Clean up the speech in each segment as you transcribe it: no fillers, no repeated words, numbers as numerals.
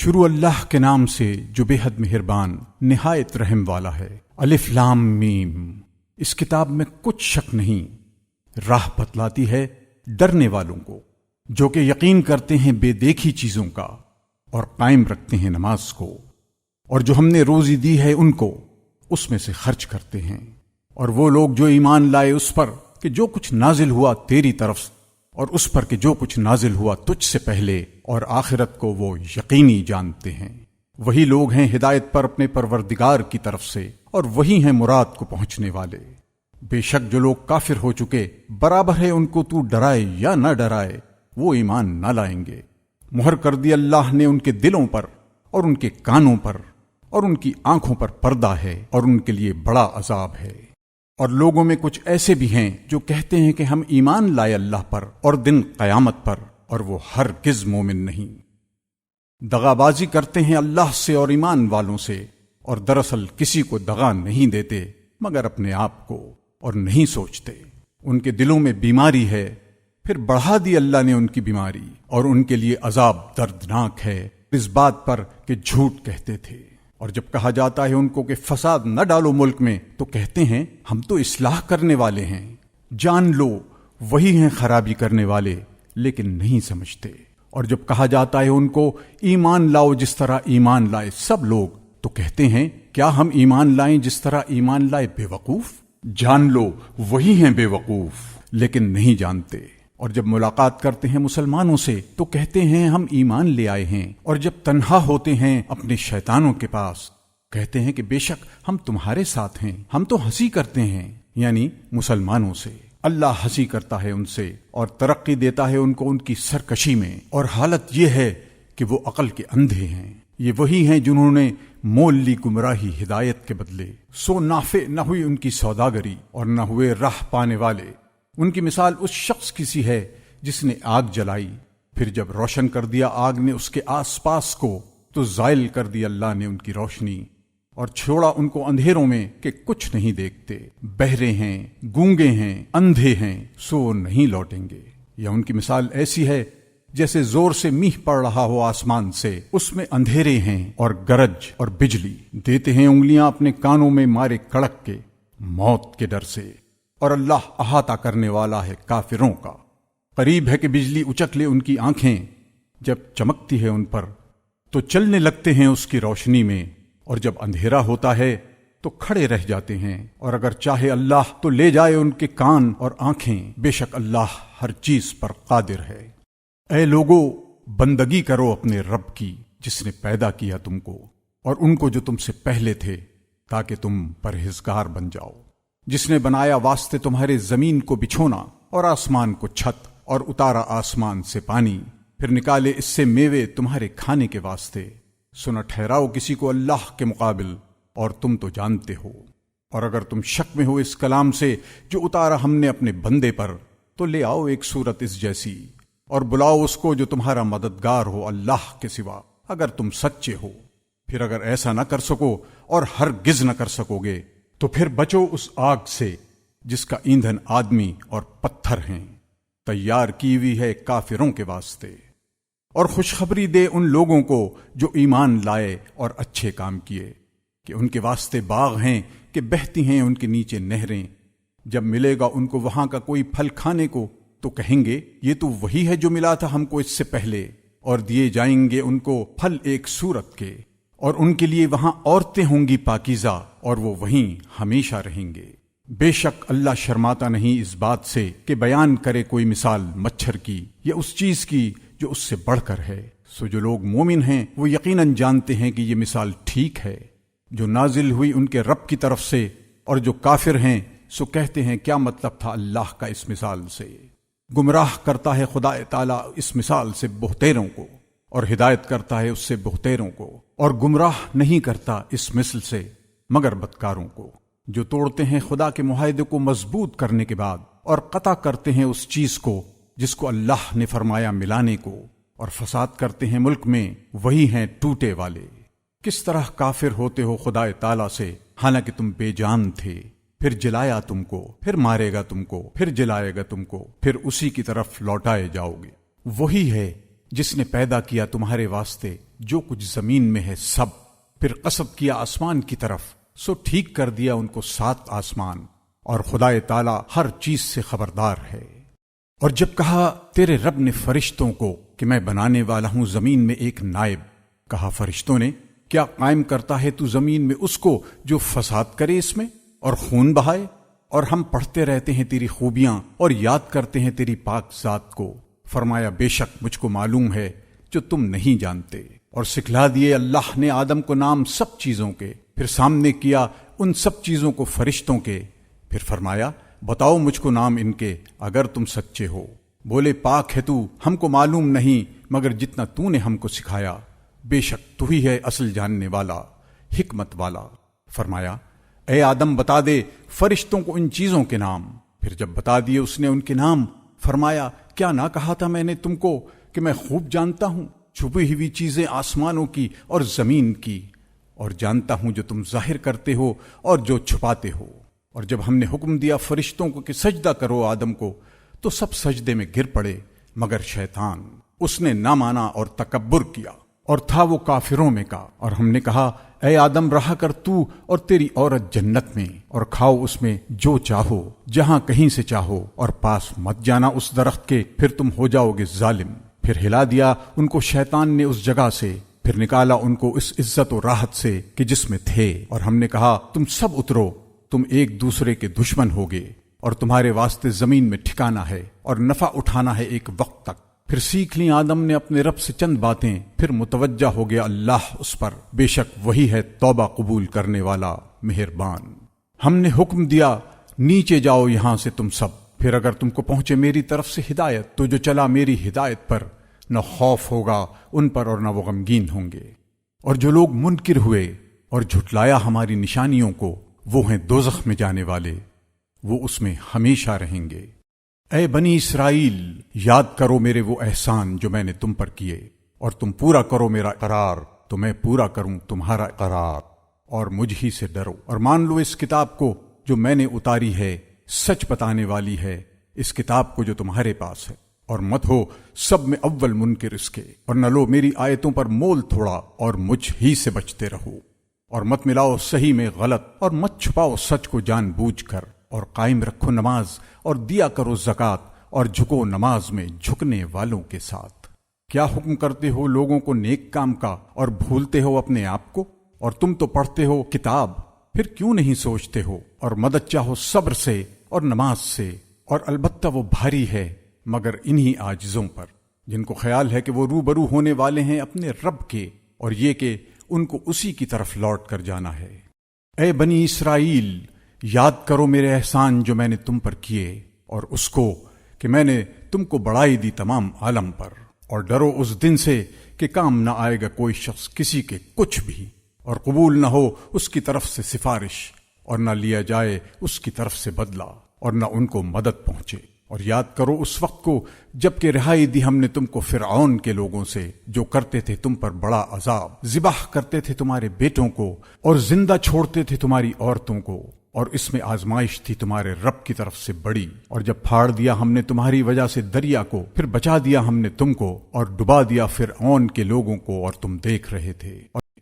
شروع اللہ کے نام سے جو بے حد مہربان نہایت رحم والا ہے۔ الف لام میم۔ اس کتاب میں کچھ شک نہیں، راہ بتلاتی ہے ڈرنے والوں کو جو کہ یقین کرتے ہیں بے دیکھی چیزوں کا اور قائم رکھتے ہیں نماز کو، اور جو ہم نے روزی دی ہے ان کو اس میں سے خرچ کرتے ہیں، اور وہ لوگ جو ایمان لائے اس پر کہ جو کچھ نازل ہوا تیری طرف اور اس پر کہ جو کچھ نازل ہوا تجھ سے پہلے، اور آخرت کو وہ یقینی جانتے ہیں۔ وہی لوگ ہیں ہدایت پر اپنے پروردگار کی طرف سے، اور وہی ہیں مراد کو پہنچنے والے۔ بے شک جو لوگ کافر ہو چکے برابر ہے ان کو تو ڈرائے یا نہ ڈرائے، وہ ایمان نہ لائیں گے۔ مہر کر دی اللہ نے ان کے دلوں پر اور ان کے کانوں پر اور ان کی آنکھوں پر پردہ ہے، اور ان کے لیے بڑا عذاب ہے۔ اور لوگوں میں کچھ ایسے بھی ہیں جو کہتے ہیں کہ ہم ایمان لائے اللہ پر اور دن قیامت پر، اور وہ ہرگز مومن نہیں۔ دغا بازی کرتے ہیں اللہ سے اور ایمان والوں سے، اور دراصل کسی کو دغا نہیں دیتے مگر اپنے آپ کو، اور نہیں سوچتے۔ ان کے دلوں میں بیماری ہے، پھر بڑھا دی اللہ نے ان کی بیماری، اور ان کے لیے عذاب دردناک ہے اس بات پر کہ جھوٹ کہتے تھے۔ اور جب کہا جاتا ہے ان کو کہ فساد نہ ڈالو ملک میں، تو کہتے ہیں ہم تو اصلاح کرنے والے ہیں۔ جان لو وہی ہیں خرابی کرنے والے، لیکن نہیں سمجھتے۔ اور جب کہا جاتا ہے ان کو ایمان لاؤ جس طرح ایمان لائے سب لوگ، تو کہتے ہیں کیا ہم ایمان لائیں جس طرح ایمان لائے بے وقوف؟ جان لو وہی ہیں بے وقوف، لیکن نہیں جانتے۔ اور جب ملاقات کرتے ہیں مسلمانوں سے تو کہتے ہیں ہم ایمان لے آئے ہیں، اور جب تنہا ہوتے ہیں اپنے شیطانوں کے پاس کہتے ہیں کہ بے شک ہم تمہارے ساتھ ہیں، ہم تو ہنسی کرتے ہیں، یعنی مسلمانوں سے۔ اللہ ہنسی کرتا ہے ان سے اور ترقی دیتا ہے ان کو ان کی سرکشی میں، اور حالت یہ ہے کہ وہ عقل کے اندھے ہیں۔ یہ وہی ہیں جنہوں نے مول لی گمراہی ہدایت کے بدلے، سو نافع نہ ہوئی ان کی سوداگری اور نہ ہوئے راہ پانے والے۔ ان کی مثال اس شخص کی سی ہے جس نے آگ جلائی، پھر جب روشن کر دیا آگ نے اس کے آس پاس کو، تو زائل کر دی اللہ نے ان کی روشنی، اور چھوڑا ان کو اندھیروں میں کہ کچھ نہیں دیکھتے۔ بہرے ہیں، گونگے ہیں، اندھے ہیں، سو نہیں لوٹیں گے۔ یا ان کی مثال ایسی ہے جیسے زور سے میہ پڑ رہا ہو آسمان سے، اس میں اندھیرے ہیں اور گرج اور بجلی، دیتے ہیں انگلیاں اپنے کانوں میں مارے کڑک کے، موت کے ڈر سے۔ اور اللہ احاطہ کرنے والا ہے کافروں کا۔ قریب ہے کہ بجلی اچک لے ان کی آنکھیں، جب چمکتی ہے ان پر تو چلنے لگتے ہیں اس کی روشنی میں، اور جب اندھیرا ہوتا ہے تو کھڑے رہ جاتے ہیں۔ اور اگر چاہے اللہ تو لے جائے ان کے کان اور آنکھیں، بے شک اللہ ہر چیز پر قادر ہے۔ اے لوگو، بندگی کرو اپنے رب کی جس نے پیدا کیا تم کو اور ان کو جو تم سے پہلے تھے، تاکہ تم پرہیزگار بن جاؤ۔ جس نے بنایا واسطے تمہارے زمین کو بچھونا اور آسمان کو چھت، اور اتارا آسمان سے پانی، پھر نکالے اس سے میوے تمہارے کھانے کے واسطے۔ سو ٹھہراؤ کسی کو اللہ کے مقابل، اور تم تو جانتے ہو۔ اور اگر تم شک میں ہو اس کلام سے جو اتارا ہم نے اپنے بندے پر، تو لے آؤ ایک صورت اس جیسی، اور بلاؤ اس کو جو تمہارا مددگار ہو اللہ کے سوا، اگر تم سچے ہو۔ پھر اگر ایسا نہ کر سکو اور ہرگز نہ کر سکو گے، تو پھر بچو اس آگ سے جس کا ایندھن آدمی اور پتھر ہیں، تیار کی ہوئی ہے کافروں کے واسطے۔ اور خوشخبری دے ان لوگوں کو جو ایمان لائے اور اچھے کام کیے، کہ ان کے واسطے باغ ہیں کہ بہتی ہیں ان کے نیچے نہریں۔ جب ملے گا ان کو وہاں کا کوئی پھل کھانے کو، تو کہیں گے یہ تو وہی ہے جو ملا تھا ہم کو اس سے پہلے، اور دیے جائیں گے ان کو پھل ایک صورت کے، اور ان کے لیے وہاں عورتیں ہوں گی پاکیزہ، اور وہ وہیں ہمیشہ رہیں گے۔ بے شک اللہ شرماتا نہیں اس بات سے کہ بیان کرے کوئی مثال مچھر کی یا اس چیز کی جو اس سے بڑھ کر ہے۔ سو جو لوگ مومن ہیں وہ یقیناً جانتے ہیں کہ یہ مثال ٹھیک ہے جو نازل ہوئی ان کے رب کی طرف سے، اور جو کافر ہیں سو کہتے ہیں کیا مطلب تھا اللہ کا اس مثال سے۔ گمراہ کرتا ہے خدا تعالیٰ اس مثال سے بہتیروں کو، اور ہدایت کرتا ہے اس سے بہتیروں کو، اور گمراہ نہیں کرتا اس مثل سے مگر بدکاروں کو، جو توڑتے ہیں خدا کے معاہدے کو مضبوط کرنے کے بعد، اور قطع کرتے ہیں اس چیز کو جس کو اللہ نے فرمایا ملانے کو، اور فساد کرتے ہیں ملک میں، وہی ہیں ٹوٹے والے۔ کس طرح کافر ہوتے ہو خدا تعالیٰ سے حالانکہ تم بے جان تھے، پھر جلایا تم کو، پھر مارے گا تم کو، پھر جلائے گا تم کو، پھر اسی کی طرف لوٹائے جاؤ گے۔ وہی ہے جس نے پیدا کیا تمہارے واسطے جو کچھ زمین میں ہے سب، پھر قصد کیا آسمان کی طرف، سو ٹھیک کر دیا ان کو 7 آسمان، اور خدا تعالی ہر چیز سے خبردار ہے۔ اور جب کہا تیرے رب نے فرشتوں کو کہ میں بنانے والا ہوں زمین میں ایک نائب، کہا فرشتوں نے کیا قائم کرتا ہے تو زمین میں اس کو جو فساد کرے اس میں اور خون بہائے؟ اور ہم پڑھتے رہتے ہیں تیری خوبیاں اور یاد کرتے ہیں تیری پاک ذات کو۔ فرمایا بے شک مجھ کو معلوم ہے جو تم نہیں جانتے۔ اور سکھلا دیے اللہ نے آدم کو نام سب چیزوں کے، پھر سامنے کیا ان سب چیزوں کو فرشتوں کے، پھر فرمایا بتاؤ مجھ کو نام ان کے اگر تم سچے ہو۔ بولے پاک ہے تو، ہم کو معلوم نہیں مگر جتنا تو نے ہم کو سکھایا، بے شک تو ہی ہے اصل جاننے والا، حکمت والا۔ فرمایا اے آدم بتا دے فرشتوں کو ان چیزوں کے نام۔ پھر جب بتا دیے اس نے ان کے نام، فرمایا کیا نہ کہا تھا میں نے تم کو کہ میں خوب جانتا ہوں چھپی ہوئی چیزیں آسمانوں کی اور زمین کی، اور جانتا ہوں جو تم ظاہر کرتے ہو اور جو چھپاتے ہو۔ اور جب ہم نے حکم دیا فرشتوں کو کہ سجدہ کرو آدم کو، تو سب سجدے میں گر پڑے مگر شیطان، اس نے نہ مانا اور تکبر کیا اور تھا وہ کافروں میں کا۔ اور ہم نے کہا اے آدم رہا کر تو اور تیری عورت جنت میں، اور کھاؤ اس میں جو چاہو جہاں کہیں سے چاہو، اور پاس مت جانا اس درخت کے، پھر تم ہو جاؤ گے ظالم۔ پھر ہلا دیا ان کو شیطان نے اس جگہ سے، پھر نکالا ان کو اس عزت و راحت سے کہ جس میں تھے، اور ہم نے کہا تم سب اترو، تم ایک دوسرے کے دشمن ہوگے، اور تمہارے واسطے زمین میں ٹھکانا ہے اور نفع اٹھانا ہے ایک وقت تک۔ پھر سیکھ لی آدم نے اپنے رب سے چند باتیں، پھر متوجہ ہو گیا اللہ اس پر، بے شک وہی ہے توبہ قبول کرنے والا مہربان۔ ہم نے حکم دیا نیچے جاؤ یہاں سے تم سب، پھر اگر تم کو پہنچے میری طرف سے ہدایت تو جو چلا میری ہدایت پر نہ خوف ہوگا ان پر اور نہ وہ غمگین ہوں گے۔ اور جو لوگ منکر ہوئے اور جھٹلایا ہماری نشانیوں کو، وہ ہیں دوزخ میں جانے والے، وہ اس میں ہمیشہ رہیں گے۔ اے بنی اسرائیل یاد کرو میرے وہ احسان جو میں نے تم پر کیے، اور تم پورا کرو میرا قرار تو میں پورا کروں تمہارا قرار، اور مجھ ہی سے ڈرو، اور مان لو اس کتاب کو جو میں نے اتاری ہے سچ بتانے والی ہے، اس کتاب کو جو تمہارے پاس ہے، اور مت ہو سب میں اول منکر اس کے، اور نہ لو میری آیتوں پر مول تھوڑا، اور مجھ ہی سے بچتے رہو، اور مت ملاؤ صحیح میں غلط، اور مت چھپاؤ سچ کو جان بوجھ کر، اور قائم رکھو نماز اور دیا کرو زکوٰۃ، اور جھکو نماز میں جھکنے والوں کے ساتھ۔ کیا حکم کرتے ہو لوگوں کو نیک کام کا اور بھولتے ہو اپنے آپ کو؟ اور تم تو پڑھتے ہو کتاب، پھر کیوں نہیں سوچتے ہو؟ اور مدد چاہو صبر سے اور نماز سے، اور البتہ وہ بھاری ہے مگر انہی عاجزوں پر جن کو خیال ہے کہ وہ روبرو ہونے والے ہیں اپنے رب کے، اور یہ کہ ان کو اسی کی طرف لوٹ کر جانا ہے۔ اے بنی اسرائیل یاد کرو میرے احسان جو میں نے تم پر کیے، اور اس کو کہ میں نے تم کو بڑائی دی تمام عالم پر، اور ڈرو اس دن سے کہ کام نہ آئے گا کوئی شخص کسی کے کچھ بھی، اور قبول نہ ہو اس کی طرف سے سفارش، اور نہ لیا جائے اس کی طرف سے بدلہ، اور نہ ان کو مدد پہنچے۔ اور یاد کرو اس وقت کو جب کہ رہائی دی ہم نے تم کو فرعون کے لوگوں سے، جو کرتے تھے تم پر بڑا عذاب، ذبح کرتے تھے تمہارے بیٹوں کو اور زندہ چھوڑتے تھے تمہاری عورتوں کو، اور اس میں آزمائش تھی تمہارے رب کی طرف سے بڑی۔ اور جب پھاڑ دیا ہم نے تمہاری وجہ سے دریا کو، پھر بچا دیا ہم نے تم کو، اور ڈبا دیا فرعون کے لوگوں کو، اور تم دیکھ رہے تھے۔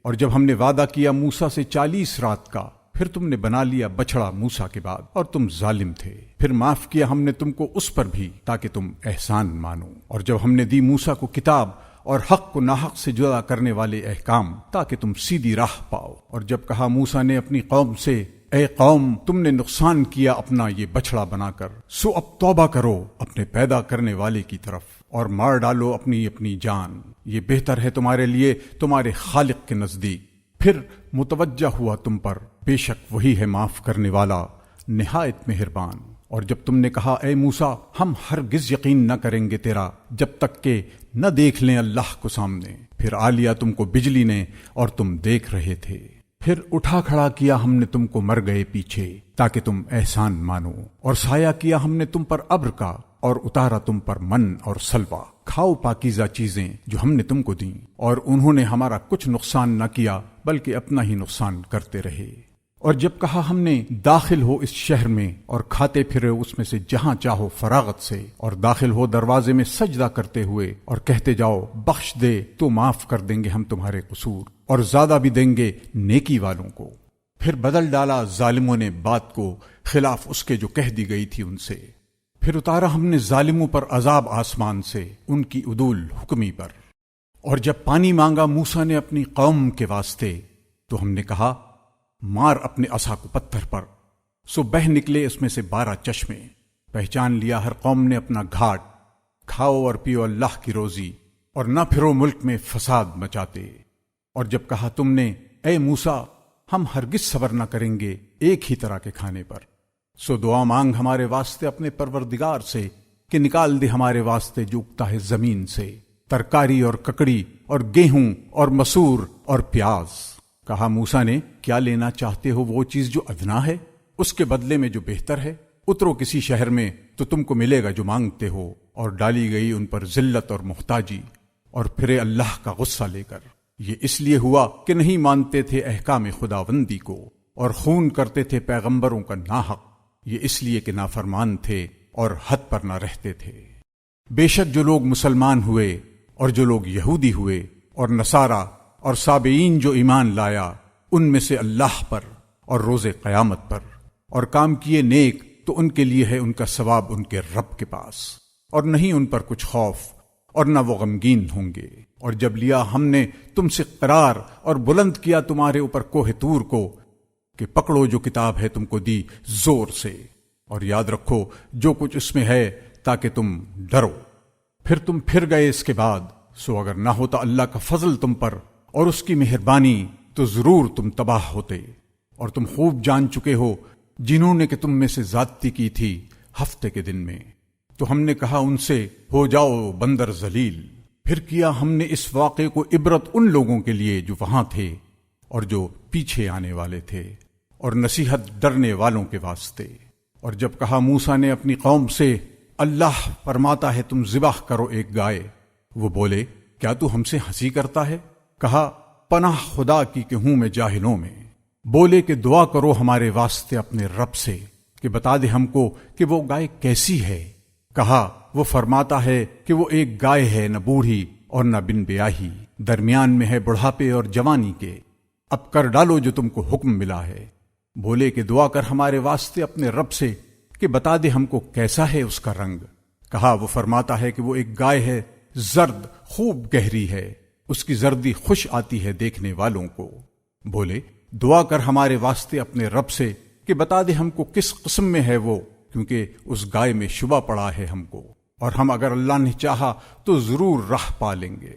اور جب ہم نے وعدہ کیا موسیٰ سے 40 رات کا، پھر تم نے بنا لیا بچڑا موسیٰ کے بعد، اور تم ظالم تھے، پھر معاف کیا ہم نے تم کو اس پر بھی تاکہ تم احسان مانو۔ اور جب ہم نے دی موسیٰ کو کتاب اور حق کو ناحق سے جدا کرنے والے احکام تاکہ تم سیدھی راہ پاؤ، اور جب کہا موسیٰ نے اپنی قوم سے اے قوم تم نے نقصان کیا اپنا یہ بچڑا بنا کر، سو اب توبہ کرو اپنے پیدا کرنے والے کی طرف، اور مار ڈالو اپنی اپنی جان، یہ بہتر ہے تمہارے لیے تمہارے خالق کے نزدیک۔ پھر متوجہ ہوا تم پر، بے شک وہی ہے معاف کرنے والا نہایت مہربان۔ اور جب تم نے کہا اے موسیٰ ہم ہرگز یقین نہ کریں گے تیرا جب تک کہ نہ دیکھ لیں اللہ کو سامنے، پھر آ لیا تم کو بجلی نے اور تم دیکھ رہے تھے، پھر اٹھا کھڑا کیا ہم نے تم کو مر گئے پیچھے تاکہ تم احسان مانو، اور سایہ کیا ہم نے تم پر ابر کا، اور اتارا تم پر من اور سلوہ، کھاؤ پاکیزہ چیزیں جو ہم نے تم کو دیں، اور انہوں نے ہمارا کچھ نقصان نہ کیا بلکہ اپنا ہی نقصان کرتے رہے۔ اور جب کہا ہم نے داخل ہو اس شہر میں اور کھاتے پھرے اس میں سے جہاں چاہو فراغت سے، اور داخل ہو دروازے میں سجدہ کرتے ہوئے اور کہتے جاؤ بخش دے تو معاف کر دیں گے ہم تمہارے قصور اور زیادہ بھی دیں گے نیکی والوں کو، پھر بدل ڈالا ظالموں نے بات کو خلاف اس کے جو کہہ دی گئی تھی ان سے، پھر اتارا ہم نے ظالموں پر عذاب آسمان سے ان کی عدول حکمی پر۔ اور جب پانی مانگا موسیٰ نے اپنی قوم کے واسطے تو ہم نے کہا مار اپنے عصا کو پتھر پر، سو بہہ نکلے اس میں سے 12 چشمے، پہچان لیا ہر قوم نے اپنا گھاٹ، کھاؤ اور پیو اللہ کی روزی اور نہ پھرو ملک میں فساد مچاتے۔ اور جب کہا تم نے اے موسیٰ ہم ہرگز صبر نہ کریں گے ایک ہی طرح کے کھانے پر، سو دعا مانگ ہمارے واسطے اپنے پروردگار سے کہ نکال دے ہمارے واسطے جو اگتا ہے زمین سے، ترکاری اور ککڑی اور گیہوں اور مسور اور پیاز۔ کہا موسیٰ نے کیا لینا چاہتے ہو وہ چیز جو ادنا ہے، اس کے بدلے میں جو بہتر ہے، اترو کسی شہر میں تو تم کو ملے گا جو مانگتے ہو۔ اور ڈالی گئی ان پر ذلت اور محتاجی اور پھرے اللہ کا غصہ لے کر۔ یہ اس لیے ہوا کہ نہیں مانتے تھے احکام خداوندی کو اور خون کرتے تھے پیغمبروں کا ناحق، یہ اس لیے کہ نافرمان تھے اور حد پر نہ رہتے تھے۔ بے شک جو لوگ مسلمان ہوئے اور جو لوگ یہودی ہوئے اور نصارہ اور سابعین جو ایمان لایا ان میں سے اللہ پر اور روز قیامت پر اور کام کیے نیک، تو ان کے لیے ہے ان کا ثواب ان کے رب کے پاس، اور نہیں ان پر کچھ خوف اور نہ وہ غمگین ہوں گے۔ اور جب لیا ہم نے تم سے قرار اور بلند کیا تمہارے اوپر کوہ طور کو کہ پکڑو جو کتاب ہے تم کو دی زور سے، اور یاد رکھو جو کچھ اس میں ہے تاکہ تم ڈرو، پھر تم پھر گئے اس کے بعد، سو اگر نہ ہوتا اللہ کا فضل تم پر اور اس کی مہربانی تو ضرور تم تباہ ہوتے۔ اور تم خوب جان چکے ہو جنہوں نے کہ تم میں سے زیادتی کی تھی ہفتے کے دن میں، تو ہم نے کہا ان سے ہو جاؤ بندر ذلیل۔ پھر کیا ہم نے اس واقعے کو عبرت ان لوگوں کے لیے جو وہاں تھے اور جو پیچھے آنے والے تھے، اور نصیحت ڈرنے والوں کے واسطے۔ اور جب کہا موسیٰ نے اپنی قوم سے اللہ فرماتا ہے تم ذبح کرو ایک گائے، وہ بولے کیا تو ہم سے ہنسی کرتا ہے؟ کہا پناہ خدا کی کہ ہوں میں جاہلوں میں۔ بولے کہ دعا کرو ہمارے واسطے اپنے رب سے کہ بتا دے ہم کو کہ وہ گائے کیسی ہے۔ کہا وہ فرماتا ہے کہ وہ ایک گائے ہے، نہ بوڑھی اور نہ بن بیاہی، درمیان میں ہے بڑھاپے اور جوانی کے، اب کر ڈالو جو تم کو حکم ملا ہے۔ بولے کہ دعا کر ہمارے واسطے اپنے رب سے کہ بتا دے ہم کو کیسا ہے اس کا رنگ۔ کہا وہ فرماتا ہے کہ وہ ایک گائے ہے، زرد خوب گہری ہے، اس کی زردی خوش آتی ہے دیکھنے والوں کو۔ بولے دعا کر ہمارے واسطے اپنے رب سے کہ بتا دے ہم کو کس قسم میں ہے وہ، کیونکہ اس گائے میں شبہ پڑا ہے ہم کو، اور ہم اگر اللہ نے چاہا تو ضرور راہ پا لیں گے۔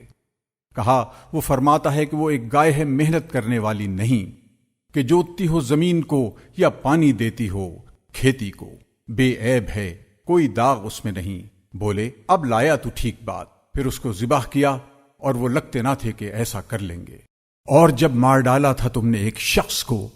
کہا وہ فرماتا ہے کہ وہ ایک گائے ہے محنت کرنے والی نہیں، کہ جوتتی ہو زمین کو یا پانی دیتی ہو کھیتی کو، بے عیب ہے، کوئی داغ اس میں نہیں۔ بولے اب لایا تو ٹھیک بات۔ پھر اس کو ذبح کیا اور وہ لگتے نہ تھے کہ ایسا کر لیں گے۔ اور جب مار ڈالا تھا تم نے ایک شخص کو،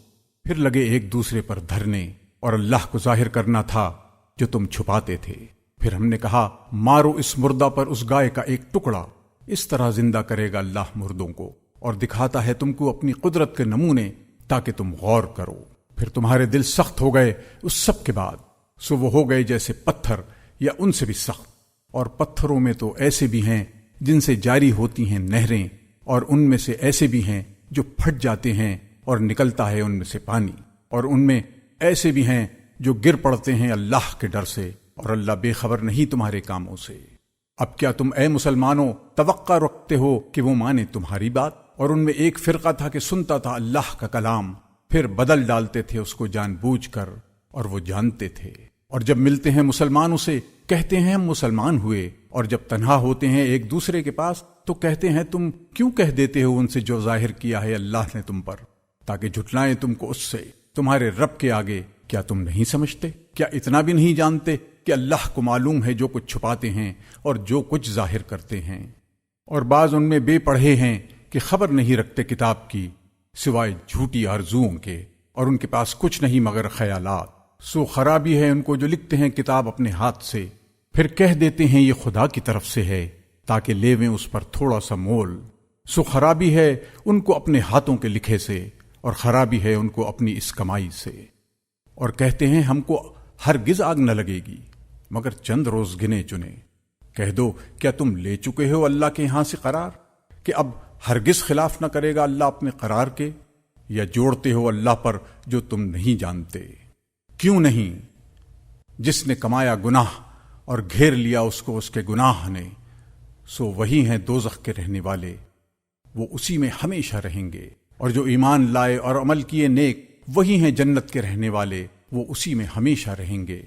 پھر لگے ایک دوسرے پر دھرنے، اور اللہ کو ظاہر کرنا تھا جو تم چھپاتے تھے۔ پھر ہم نے کہا مارو اس مردہ پر اس گائے کا ایک ٹکڑا، اس طرح زندہ کرے گا اللہ مردوں کو، اور دکھاتا ہے تم کو اپنی قدرت کے نمونے تاکہ تم غور کرو۔ پھر تمہارے دل سخت ہو گئے اس سب کے بعد، سو وہ ہو گئے جیسے پتھر یا ان سے بھی سخت۔ اور پتھروں میں تو ایسے بھی ہیں جن سے جاری ہوتی ہیں نہریں، اور ان میں سے ایسے بھی ہیں جو پھٹ جاتے ہیں اور نکلتا ہے ان میں سے پانی، اور ان میں ایسے بھی ہیں جو گر پڑتے ہیں اللہ کے ڈر سے، اور اللہ بے خبر نہیں تمہارے کاموں سے۔ اب کیا تم اے مسلمانوں توقع رکھتے ہو کہ وہ مانے تمہاری بات؟ اور ان میں ایک فرقہ تھا کہ سنتا تھا اللہ کا کلام، پھر بدل ڈالتے تھے اس کو جان بوجھ کر، اور وہ جانتے تھے۔ اور جب ملتے ہیں مسلمانوں سے کہتے ہیں ہم مسلمان ہوئے، اور جب تنہا ہوتے ہیں ایک دوسرے کے پاس تو کہتے ہیں تم کیوں کہہ دیتے ہو ان سے جو ظاہر کیا ہے اللہ نے تم پر، تاکہ جھٹلائیں تم کو اس سے تمہارے رب کے آگے۔ کیا تم نہیں سمجھتے؟ کیا اتنا بھی نہیں جانتے کہ اللہ کو معلوم ہے جو کچھ چھپاتے ہیں اور جو کچھ ظاہر کرتے ہیں؟ اور بعض ان میں بے پڑھے ہیں کہ خبر نہیں رکھتے کتاب کی سوائے جھوٹی آرزوؤں کے، اور ان کے پاس کچھ نہیں مگر خیالات۔ سو خرابی ہے ان کو جو لکھتے ہیں کتاب اپنے ہاتھ سے، پھر کہہ دیتے ہیں یہ خدا کی طرف سے ہے تاکہ لیویں اس پر تھوڑا سا مول۔ سو خرابی ہے ان کو اپنے ہاتھوں کے لکھے سے، اور خرابی ہے ان کو اپنی اس کمائی سے۔ اور کہتے ہیں ہم کو ہرگز آگ نہ لگے گی مگر چند روز گنے چنے۔ کہہ دو کیا تم لے چکے ہو اللہ کے یہاں سے قرار کہ اب ہرگز خلاف نہ کرے گا اللہ اپنے قرار کے، یا جوڑتے ہو اللہ پر جو تم نہیں جانتے؟ کیوں نہیں؟ جس نے کمایا گناہ اور گھیر لیا اس کو اس کے گناہ نے، سو وہی ہیں دوزخ کے رہنے والے، وہ اسی میں ہمیشہ رہیں گے۔ اور جو ایمان لائے اور عمل کیے نیک، وہی ہیں جنت کے رہنے والے، وہ اسی میں ہمیشہ رہیں گے۔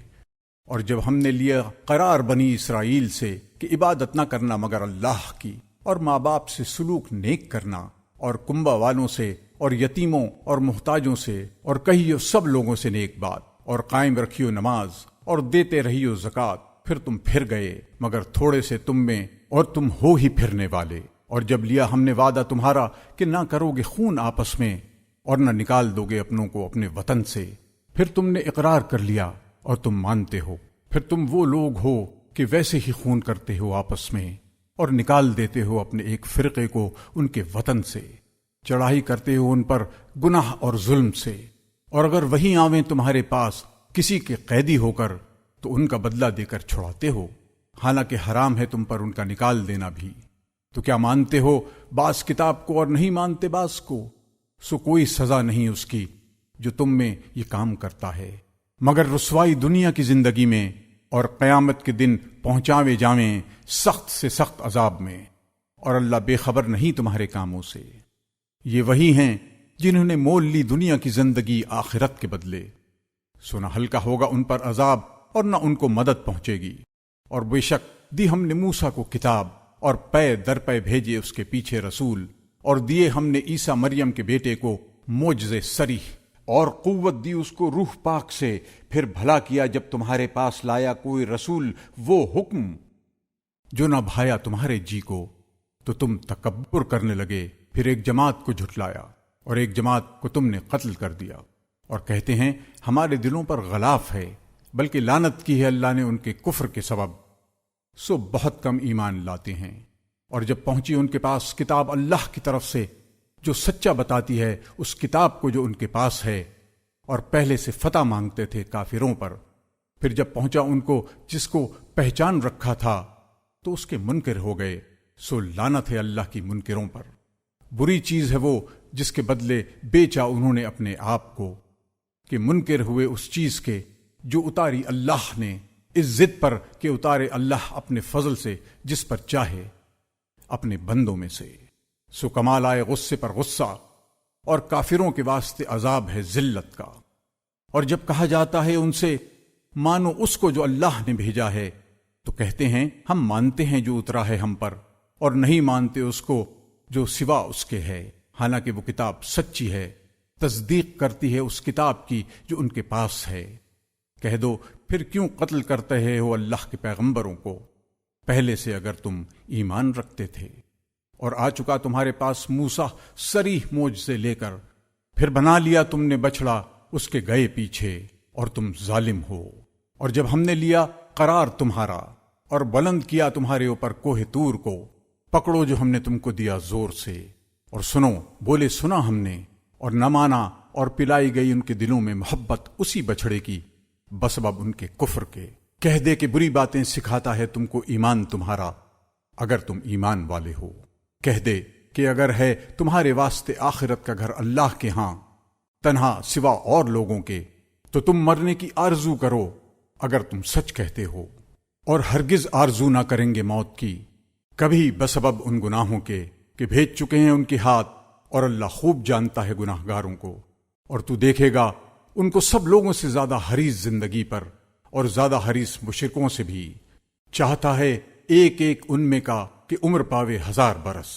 اور جب ہم نے لیا قرار بنی اسرائیل سے کہ عبادت نہ کرنا مگر اللہ کی، اور ماں باپ سے سلوک نیک کرنا، اور کنبہ والوں سے اور یتیموں اور محتاجوں سے، اور کہیو سب لوگوں سے نیک بات، اور قائم رکھیو نماز، اور دیتے رہیو زکوٰۃ، پھر تم پھر گئے مگر تھوڑے سے تم میں، اور تم ہو ہی پھرنے والے۔ اور جب لیا ہم نے وعدہ تمہارا کہ نہ کرو گے خون آپس میں، اور نہ نکال دو گے اپنوں کو اپنے وطن سے، پھر تم نے اقرار کر لیا اور تم مانتے ہو، پھر تم وہ لوگ ہو کہ ویسے ہی خون کرتے ہو آپس میں، اور نکال دیتے ہو اپنے ایک فرقے کو ان کے وطن سے، چڑھائی کرتے ہو ان پر گناہ اور ظلم سے۔ اور اگر وہی آویں تمہارے پاس کسی کے قیدی ہو کر تو ان کا بدلہ دے کر چھڑاتے ہو، حالانکہ حرام ہے تم پر ان کا نکال دینا بھی۔ تو کیا مانتے ہو بعض کتاب کو اور نہیں مانتے بعض کو؟ سو کوئی سزا نہیں اس کی جو تم میں یہ کام کرتا ہے، مگر رسوائی دنیا کی زندگی میں، اور قیامت کے دن پہنچاوے جاویں سخت سے سخت عذاب میں۔ اور اللہ بے خبر نہیں تمہارے کاموں سے۔ یہ وہی ہیں جنہوں نے مول لی دنیا کی زندگی آخرت کے بدلے، سو نہ ہلکا ہوگا ان پر عذاب اور نہ ان کو مدد پہنچے گی۔ اور بے شک دی ہم نے موسیٰ کو کتاب، اور پے در پے بھیجے اس کے پیچھے رسول، اور دیے ہم نے عیسیٰ مریم کے بیٹے کو معجزے صریح، اور قوت دی اس کو روح پاک سے۔ پھر بھلا کیا جب تمہارے پاس لایا کوئی رسول وہ حکم جو نہ بھایا تمہارے جی کو، تو تم تکبر کرنے لگے، پھر ایک جماعت کو جھٹلایا اور ایک جماعت کو تم نے قتل کر دیا، اور کہتے ہیں ہمارے دلوں پر غلاف ہے، بلکہ لعنت کی ہے اللہ نے ان کے کفر کے سبب، سو بہت کم ایمان لاتے ہیں۔ اور جب پہنچی ان کے پاس کتاب اللہ کی طرف سے جو سچا بتاتی ہے اس کتاب کو جو ان کے پاس ہے، اور پہلے سے فتح مانگتے تھے کافروں پر، پھر جب پہنچا ان کو جس کو پہچان رکھا تھا تو اس کے منکر ہو گئے، سو لعنت ہے اللہ کی منکروں پر۔ بری چیز ہے وہ جس کے بدلے بیچا انہوں نے اپنے آپ کو، کہ منکر ہوئے اس چیز کے جو اتاری اللہ نے، اس ضد پر کہ اتارے اللہ اپنے فضل سے جس پر چاہے اپنے بندوں میں سے۔ سو کمال آئے غصے پر غصہ، اور کافروں کے واسطے عذاب ہے ذلت کا۔ اور جب کہا جاتا ہے ان سے مانو اس کو جو اللہ نے بھیجا ہے، تو کہتے ہیں ہم مانتے ہیں جو اترا ہے ہم پر، اور نہیں مانتے اس کو جو سوا اس کے ہے، حالانکہ وہ کتاب سچی ہے، تصدیق کرتی ہے اس کتاب کی جو ان کے پاس ہے۔ کہہ دو پھر کیوں قتل کرتے ہو اللہ کے پیغمبروں کو، پہلے سے اگر تم ایمان رکھتے تھے؟ اور آ چکا تمہارے پاس موسیٰ صریح معجزے لے کر، پھر بنا لیا تم نے بچڑا اس کے گئے پیچھے، اور تم ظالم ہو۔ اور جب ہم نے لیا قرار تمہارا اور بلند کیا تمہارے اوپر کوہ طور کو، پکڑو جو ہم نے تم کو دیا زور سے، اور سنو بولے سنا ہم نے، اور نہ مانا، اور پلائی گئی ان کے دلوں میں محبت اسی بچڑے کی بسبب ان کے کفر کے۔ کہہ دے کہ بری باتیں سکھاتا ہے تم کو ایمان تمہارا، اگر تم ایمان والے ہو۔ کہہ دے کہ اگر ہے تمہارے واسطے آخرت کا گھر اللہ کے ہاں تنہا سوا اور لوگوں کے، تو تم مرنے کی آرزو کرو اگر تم سچ کہتے ہو، اور ہرگز آرزو نہ کریں گے موت کی کبھی بسبب ان گناہوں کے کہ بھیج چکے ہیں ان کے ہاتھ، اور اللہ خوب جانتا ہے گناہ گاروں کو۔ اور تو دیکھے گا ان کو سب لوگوں سے زیادہ حریص زندگی پر، اور زیادہ حریص مشرکوں سے بھی، چاہتا ہے ایک ایک ان میں کا کہ عمر پاوے 1000 برس،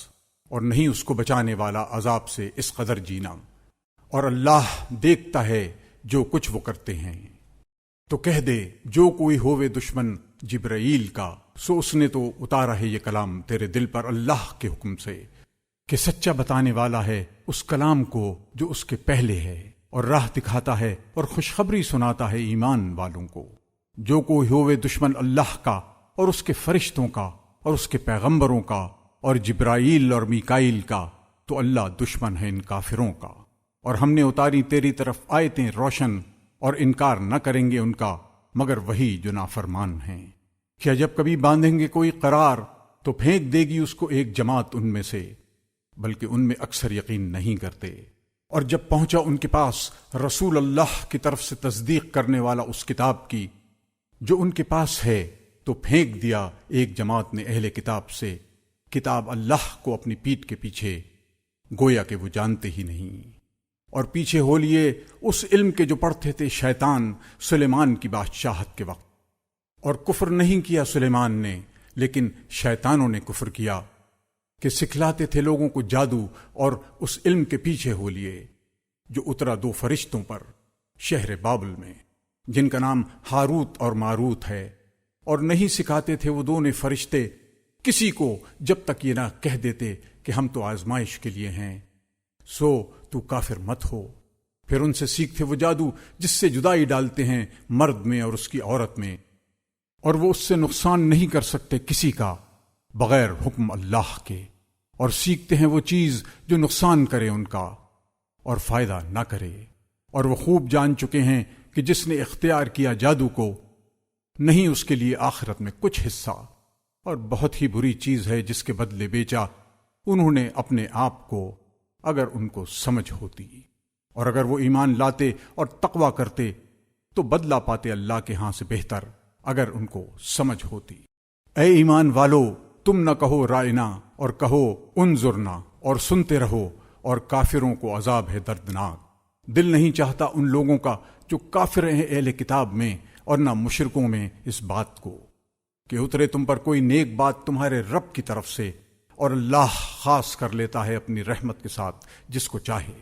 اور نہیں اس کو بچانے والا عذاب سے اس قدر جینا، اور اللہ دیکھتا ہے جو کچھ وہ کرتے ہیں۔ تو کہہ دے جو کوئی ہووے دشمن جبرائیل کا، سو اس نے تو اتارا ہے یہ کلام تیرے دل پر اللہ کے حکم سے، کہ سچا بتانے والا ہے اس کلام کو جو اس کے پہلے ہے، اور راہ دکھاتا ہے اور خوشخبری سناتا ہے ایمان والوں کو۔ جو کوئی ہووے دشمن اللہ کا اور اس کے فرشتوں کا اور اس کے پیغمبروں کا اور جبرائیل اور میکائیل کا، تو اللہ دشمن ہے ان کافروں کا۔ اور ہم نے اتاری تیری طرف آیتیں روشن، اور انکار نہ کریں گے ان کا مگر وہی جو نافرمان ہیں۔ کیا جب کبھی باندھیں گے کوئی قرار تو پھینک دے گی اس کو ایک جماعت ان میں سے، بلکہ ان میں اکثر یقین نہیں کرتے۔ اور جب پہنچا ان کے پاس رسول اللہ کی طرف سے تصدیق کرنے والا اس کتاب کی جو ان کے پاس ہے، تو پھینک دیا ایک جماعت نے اہل کتاب سے کتاب اللہ کو اپنی پیٹھ کے پیچھے، گویا کہ وہ جانتے ہی نہیں، اور پیچھے ہو لیے اس علم کے جو پڑھتے تھے شیطان سلیمان کی بادشاہت کے وقت۔ اور کفر نہیں کیا سلیمان نے، لیکن شیطانوں نے کفر کیا کہ سکھلاتے تھے لوگوں کو جادو، اور اس علم کے پیچھے ہو لیے جو اترا دو فرشتوں پر شہر بابل میں، جن کا نام ہاروت اور ماروت ہے، اور نہیں سکھاتے تھے وہ دونوں فرشتے کسی کو جب تک یہ نہ کہہ دیتے کہ ہم تو آزمائش کے لیے ہیں، سو تو کافر مت ہو۔ پھر ان سے سیکھتے وہ جادو جس سے جدائی ڈالتے ہیں مرد میں اور اس کی عورت میں، اور وہ اس سے نقصان نہیں کر سکتے کسی کا بغیر حکم اللہ کے، اور سیکھتے ہیں وہ چیز جو نقصان کرے ان کا اور فائدہ نہ کرے۔ اور وہ خوب جان چکے ہیں کہ جس نے اختیار کیا جادو کو، نہیں اس کے لیے آخرت میں کچھ حصہ، اور بہت ہی بری چیز ہے جس کے بدلے بیچا انہوں نے اپنے آپ کو، اگر ان کو سمجھ ہوتی۔ اور اگر وہ ایمان لاتے اور تقوی کرتے تو بدلہ پاتے اللہ کے ہاں سے بہتر، اگر ان کو سمجھ ہوتی۔ اے ایمان والو، تم نہ کہو رائنا، اور کہو انظرنا، اور سنتے رہو، اور کافروں کو عذاب ہے دردناک۔ دل نہیں چاہتا ان لوگوں کا جو کافر ہیں اہل کتاب میں، اور نہ مشرکوں میں اس بات کو کہ اترے تم پر کوئی نیک بات تمہارے رب کی طرف سے، اور اللہ خاص کر لیتا ہے اپنی رحمت کے ساتھ جس کو چاہے،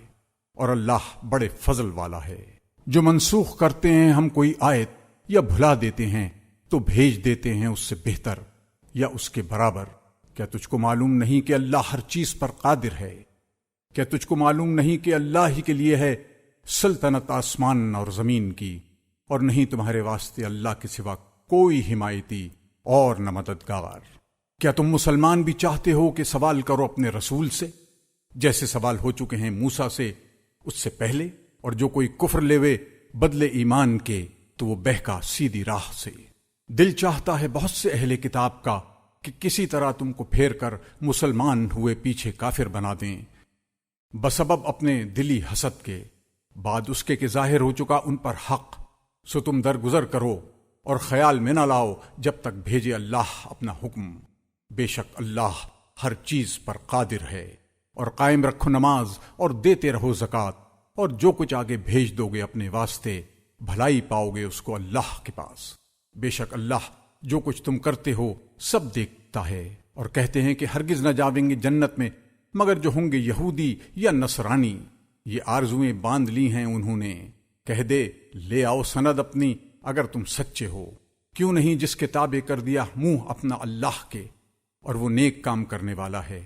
اور اللہ بڑے فضل والا ہے۔ جو منسوخ کرتے ہیں ہم کوئی آیت یا بھلا دیتے ہیں تو بھیج دیتے ہیں اس سے بہتر یا اس کے برابر۔ کیا تجھ کو معلوم نہیں کہ اللہ ہر چیز پر قادر ہے؟ کیا تجھ کو معلوم نہیں کہ اللہ ہی کے لیے ہے سلطنت آسمان اور زمین کی، اور نہیں تمہارے واسطے اللہ کے سوا کوئی حمایتی اور نہ مددگار؟ کیا تم مسلمان بھی چاہتے ہو کہ سوال کرو اپنے رسول سے، جیسے سوال ہو چکے ہیں موسیٰ سے اس سے پہلے؟ اور جو کوئی کفر لیوے بدلے ایمان کے تو وہ بہکا سیدھی راہ سے۔ دل چاہتا ہے بہت سے اہل کتاب کا کہ کسی طرح تم کو پھیر کر مسلمان ہوئے پیچھے کافر بنا دیں، بسبب اپنے دلی حسد کے، بعد اس کے کہ ظاہر ہو چکا ان پر حق، سو تم درگزر کرو اور خیال میں نہ لاؤ جب تک بھیجے اللہ اپنا حکم۔ بے شک اللہ ہر چیز پر قادر ہے۔ اور قائم رکھو نماز اور دیتے رہو زکوٰۃ، اور جو کچھ آگے بھیج دو گے اپنے واسطے بھلائی پاؤ گے اس کو اللہ کے پاس۔ بے شک اللہ جو کچھ تم کرتے ہو سب دیکھتا ہے۔ اور کہتے ہیں کہ ہرگز نہ جاویں گے جنت میں مگر جو ہوں گے یہودی یا نصرانی۔ یہ آرزویں باندھ لی ہیں انہوں نے۔ کہہ دے لے آؤ سند اپنی اگر تم سچے ہو۔ کیوں نہیں جس کے تابع کر دیا منہ اپنا اللہ کے، اور وہ نیک کام کرنے والا ہے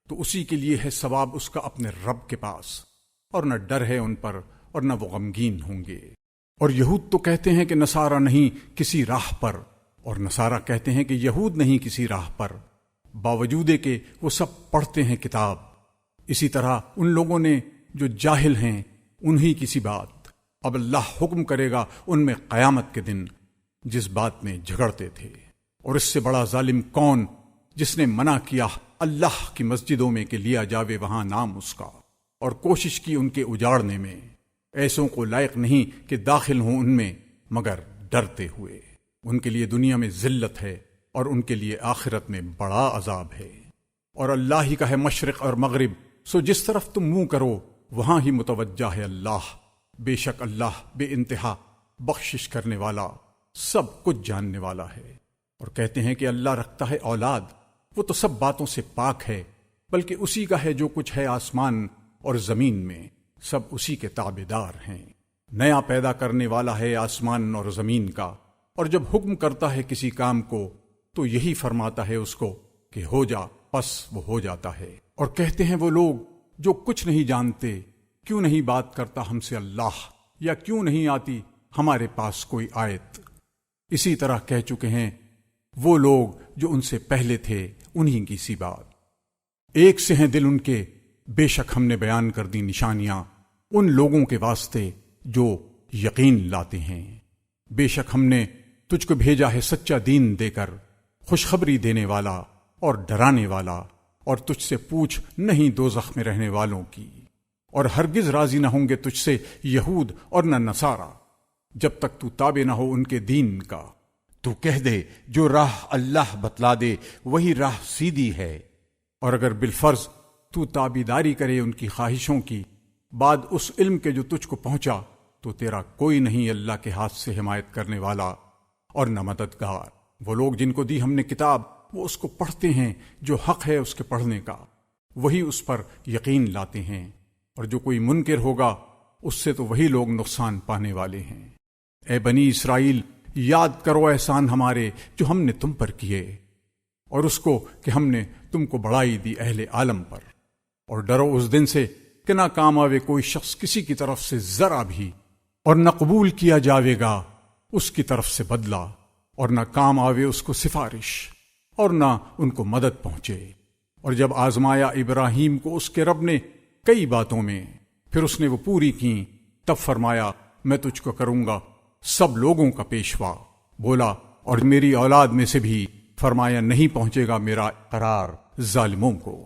تو اسی کے لیے ہے ثواب اس کا اپنے رب کے پاس، اور نہ ڈر ہے ان پر اور نہ وہ غمگین ہوں گے۔ اور یہود تو کہتے ہیں کہ نصارہ نہیں کسی راہ پر، اور نصارہ کہتے ہیں کہ یہود نہیں کسی راہ پر، باوجود کہ وہ سب پڑھتے ہیں کتاب۔ اسی طرح ان لوگوں نے جو جاہل ہیں انہی کسی بات۔ اب اللہ حکم کرے گا ان میں قیامت کے دن جس بات میں جھگڑتے تھے۔ اور اس سے بڑا ظالم کون جس نے منع کیا اللہ کی مسجدوں میں کہ لیا جاوے وہاں نام اس کا، اور کوشش کی ان کے اجاڑنے میں۔ ایسوں کو لائق نہیں کہ داخل ہوں ان میں مگر ڈرتے ہوئے۔ ان کے لیے دنیا میں ذلت ہے اور ان کے لیے آخرت میں بڑا عذاب ہے۔ اور اللہ ہی کا ہے مشرق اور مغرب، سو جس طرف تم منہ کرو وہاں ہی متوجہ ہے اللہ۔ بے شک اللہ بے انتہا بخشش کرنے والا، سب کچھ جاننے والا ہے۔ اور کہتے ہیں کہ اللہ رکھتا ہے اولاد، وہ تو سب باتوں سے پاک ہے، بلکہ اسی کا ہے جو کچھ ہے آسمان اور زمین میں، سب اسی کے تابعدار ہیں۔ نیا پیدا کرنے والا ہے آسمان اور زمین کا، اور جب حکم کرتا ہے کسی کام کو تو یہی فرماتا ہے اس کو کہ ہو جا، پس وہ ہو جاتا ہے۔ اور کہتے ہیں وہ لوگ جو کچھ نہیں جانتے، کیوں نہیں بات کرتا ہم سے اللہ، یا کیوں نہیں آتی ہمارے پاس کوئی آیت؟ اسی طرح کہہ چکے ہیں وہ لوگ جو ان سے پہلے تھے انہی کی سی بات۔ ایک سے ہیں دل ان کے، بے شک ہم نے بیان کر دی نشانیاں ان لوگوں کے واسطے جو یقین لاتے ہیں۔ بے شک ہم نے تجھ کو بھیجا ہے سچا دین دے کر، خوشخبری دینے والا اور ڈرانے والا، اور تجھ سے پوچھ نہیں دوزخ میں رہنے والوں کی، اور ہرگز راضی نہ ہوں گے تجھ سے یہود اور نہ نصارا جب تک تو تابع نہ ہو ان کے دین کا۔ تو کہہ دے جو راہ اللہ بتلا دے وہی راہ سیدھی ہے، اور اگر بالفرض تو تابعداری کرے ان کی خواہشوں کی بعد اس علم کے جو تجھ کو پہنچا، تو تیرا کوئی نہیں اللہ کے ہاتھ سے حمایت کرنے والا اور نہ مددگار۔ وہ لوگ جن کو دی ہم نے کتاب وہ اس کو پڑھتے ہیں، جو حق ہے اس کے پڑھنے کا، وہی اس پر یقین لاتے ہیں، اور جو کوئی منکر ہوگا اس سے تو وہی لوگ نقصان پانے والے ہیں۔ اے بنی اسرائیل، یاد کرو احسان ہمارے جو ہم نے تم پر کیے، اور اس کو کہ ہم نے تم کو بڑائی دی اہل عالم پر، اور ڈرو اس دن سے کہ نہ کام آوے کوئی شخص کسی کی طرف سے ذرا بھی، اور نہ قبول کیا جاوے گا اس کی طرف سے بدلہ، اور نہ کام آوے اس کو سفارش، اور نہ ان کو مدد پہنچے۔ اور جب آزمایا ابراہیم کو اس کے رب نے کئی باتوں میں، پھر اس نے وہ پوری کی، تب فرمایا میں تجھ کو کروں گا سب لوگوں کا پیشوا۔ بولا اور میری اولاد میں سے بھی، فرمایا نہیں پہنچے گا میرا قرار ظالموں کو۔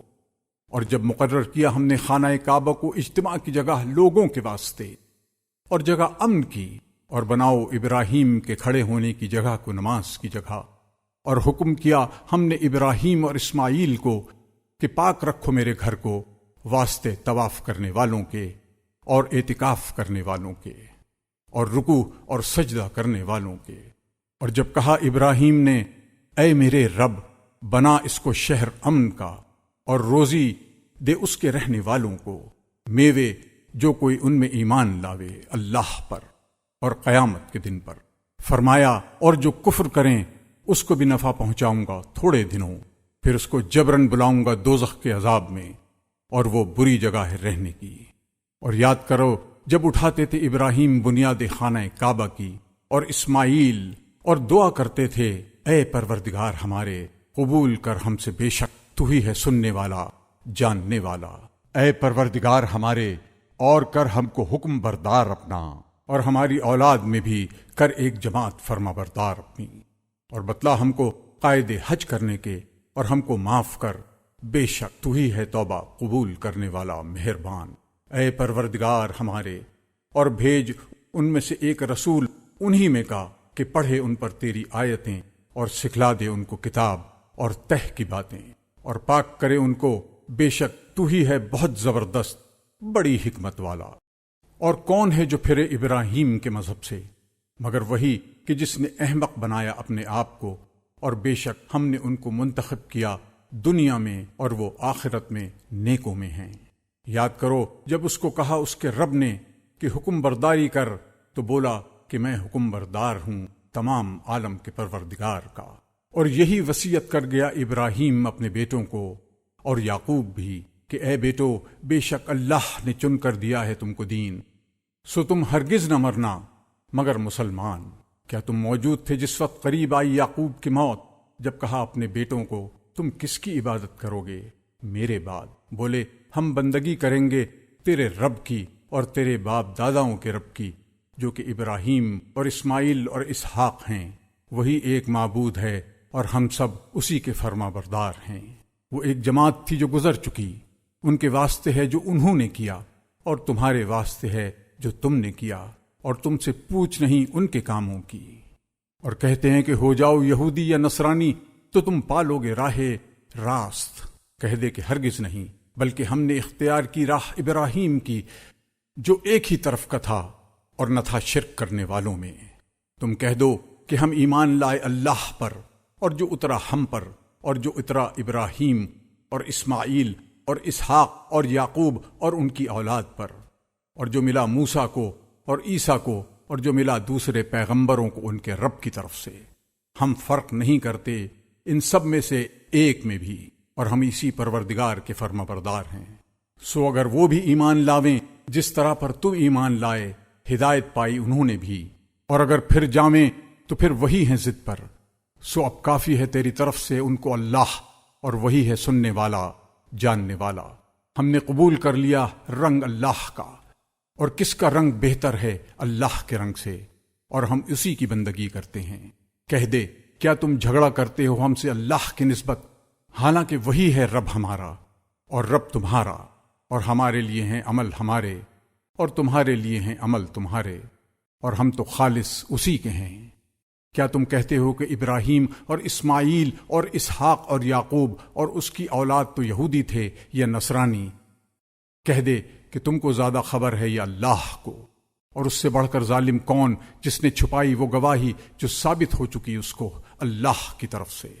اور جب مقرر کیا ہم نے خانہ کعبہ کو اجتماع کی جگہ لوگوں کے واسطے اور جگہ امن کی، اور بناؤ ابراہیم کے کھڑے ہونے کی جگہ کو نماز کی جگہ، اور حکم کیا ہم نے ابراہیم اور اسماعیل کو کہ پاک رکھو میرے گھر کو واسطے طواف کرنے والوں کے اور اعتکاف کرنے والوں کے اور رکوع اور سجدہ کرنے والوں کے۔ اور جب کہا ابراہیم نے اے میرے رب، بنا اس کو شہر امن کا، اور روزی دے اس کے رہنے والوں کو، میوے جو کوئی ان میں ایمان لاوے اللہ پر اور قیامت کے دن پر۔ فرمایا اور جو کفر کریں اس کو بھی نفع پہنچاؤں گا تھوڑے دنوں، پھر اس کو جبرن بلاؤں گا دوزخ کے عذاب میں، اور وہ بری جگہ ہے رہنے کی۔ اور یاد کرو جب اٹھاتے تھے ابراہیم بنیاد خانہ کعبہ کی، اور اسماعیل، اور دعا کرتے تھے اے پروردگار ہمارے، قبول کر ہم سے، بے شک تو ہی ہے سننے والا جاننے والا۔ اے پروردگار ہمارے، اور کر ہم کو حکم بردار اپنا، اور ہماری اولاد میں بھی کر ایک جماعت فرما بردار اپنی، اور بتلا ہم کو قائد حج کرنے کے، اور ہم کو معاف کر، بے شک تو ہی ہے توبہ قبول کرنے والا مہربان۔ اے پروردگار ہمارے، اور بھیج ان میں سے ایک رسول انہی میں کا کہ پڑھے ان پر تیری آیتیں، اور سکھلا دے ان کو کتاب اور تہ کی باتیں، اور پاک کرے ان کو، بے شک تو ہی ہے بہت زبردست بڑی حکمت والا۔ اور کون ہے جو پھرے ابراہیم کے مذہب سے مگر وہی کہ جس نے احمق بنایا اپنے آپ کو، اور بے شک ہم نے ان کو منتخب کیا دنیا میں اور وہ آخرت میں نیکوں میں ہیں۔ یاد کرو جب اس کو کہا اس کے رب نے کہ حکم برداری کر، تو بولا کہ میں حکم بردار ہوں تمام عالم کے پروردگار کا۔ اور یہی وصیت کر گیا ابراہیم اپنے بیٹوں کو اور یعقوب بھی کہ اے بیٹو، بے شک اللہ نے چن کر دیا ہے تم کو دین، سو تم ہرگز نہ مرنا مگر مسلمان۔ کیا تم موجود تھے جس وقت قریب آئی یعقوب کی موت، جب کہا اپنے بیٹوں کو تم کس کی عبادت کرو گے میرے بعد؟ بولے ہم بندگی کریں گے تیرے رب کی اور تیرے باپ داداؤں کے رب کی، جو کہ ابراہیم اور اسماعیل اور اسحاق ہیں، وہی ایک معبود ہے اور ہم سب اسی کے فرما بردار ہیں۔ وہ ایک جماعت تھی جو گزر چکی، ان کے واسطے ہے جو انہوں نے کیا، اور تمہارے واسطے ہے جو تم نے کیا، اور تم سے پوچھ نہیں ان کے کاموں کی۔ اور کہتے ہیں کہ ہو جاؤ یہودی یا نصرانی تو تم پالو گے راہ راست۔ کہہ دے کہ ہرگز نہیں، بلکہ ہم نے اختیار کی راہ ابراہیم کی، جو ایک ہی طرف کا تھا اور نہ تھا شرک کرنے والوں میں۔ تم کہہ دو کہ ہم ایمان لائے اللہ پر، اور جو اترا ہم پر، اور جو اترا ابراہیم اور اسماعیل اور اسحاق اور یعقوب اور ان کی اولاد پر، اور جو ملا موسیٰ کو اور عیسیٰ کو، اور جو ملا دوسرے پیغمبروں کو ان کے رب کی طرف سے۔ ہم فرق نہیں کرتے ان سب میں سے ایک میں بھی، اور ہم اسی پروردگار کے فرما بردار ہیں۔ سو اگر وہ بھی ایمان لاویں جس طرح پر تم ایمان لائے، ہدایت پائی انہوں نے بھی، اور اگر پھر جاویں تو پھر وہی ہیں ضد پر۔ سو اب کافی ہے تیری طرف سے ان کو اللہ، اور وہی ہے سننے والا جاننے والا۔ ہم نے قبول کر لیا رنگ اللہ کا، اور کس کا رنگ بہتر ہے اللہ کے رنگ سے، اور ہم اسی کی بندگی کرتے ہیں۔ کہہ دے کیا تم جھگڑا کرتے ہو ہم سے اللہ کی نسبت، حالانکہ وہی ہے رب ہمارا اور رب تمہارا، اور ہمارے لیے ہیں عمل ہمارے اور تمہارے لیے ہیں عمل تمہارے، اور ہم تو خالص اسی کے ہیں۔ کیا تم کہتے ہو کہ ابراہیم اور اسماعیل اور اسحاق اور یعقوب اور اس کی اولاد تو یہودی تھے یا نصرانی؟ کہہ دے کہ تم کو زیادہ خبر ہے یا اللہ کو، اور اس سے بڑھ کر ظالم کون جس نے چھپائی وہ گواہی جو ثابت ہو چکی اس کو اللہ کی طرف سے،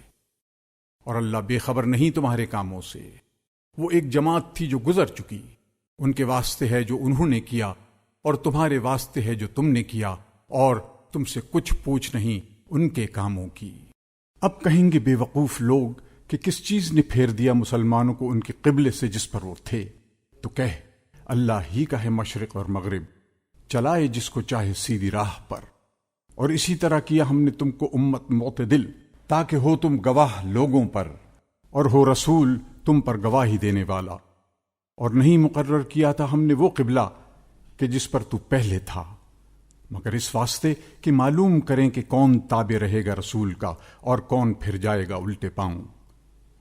اور اللہ بے خبر نہیں تمہارے کاموں سے۔ وہ ایک جماعت تھی جو گزر چکی، ان کے واسطے ہے جو انہوں نے کیا اور تمہارے واسطے ہے جو تم نے کیا، اور تم سے کچھ پوچھ نہیں ان کے کاموں کی۔ اب کہیں گے بے وقوف لوگ کہ کس چیز نے پھیر دیا مسلمانوں کو ان کے قبلے سے جس پر وہ تھے؟ تو کہہ اللہ ہی کا ہے مشرق اور مغرب، چلائے جس کو چاہے سیدھی راہ پر، اور اسی طرح کیا ہم نے تم کو امت معتدل تاکہ ہو تم گواہ لوگوں پر اور ہو رسول تم پر گواہی دینے والا، اور نہیں مقرر کیا تھا ہم نے وہ قبلہ کہ جس پر تو پہلے تھا، مگر اس واسطے کہ معلوم کریں کہ کون تابع رہے گا رسول کا اور کون پھر جائے گا الٹے پاؤں۔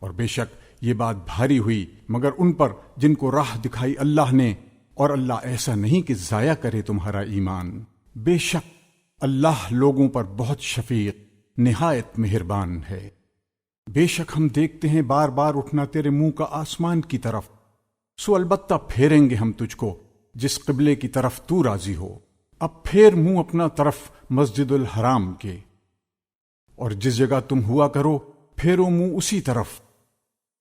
اور بے شک یہ بات بھاری ہوئی مگر ان پر جن کو راہ دکھائی اللہ نے، اور اللہ ایسا نہیں کہ ضائع کرے تمہارا ایمان۔ بے شک اللہ لوگوں پر بہت شفیق نہایت مہربان ہے۔ بے شک ہم دیکھتے ہیں بار بار اٹھنا تیرے منہ کا آسمان کی طرف، سو البتہ پھیریں گے ہم تجھ کو جس قبلے کی طرف تو راضی ہو۔ اب پھیر منہ اپنا طرف مسجد الحرام کے، اور جس جگہ تم ہوا کرو پھیرو منہ اسی طرف،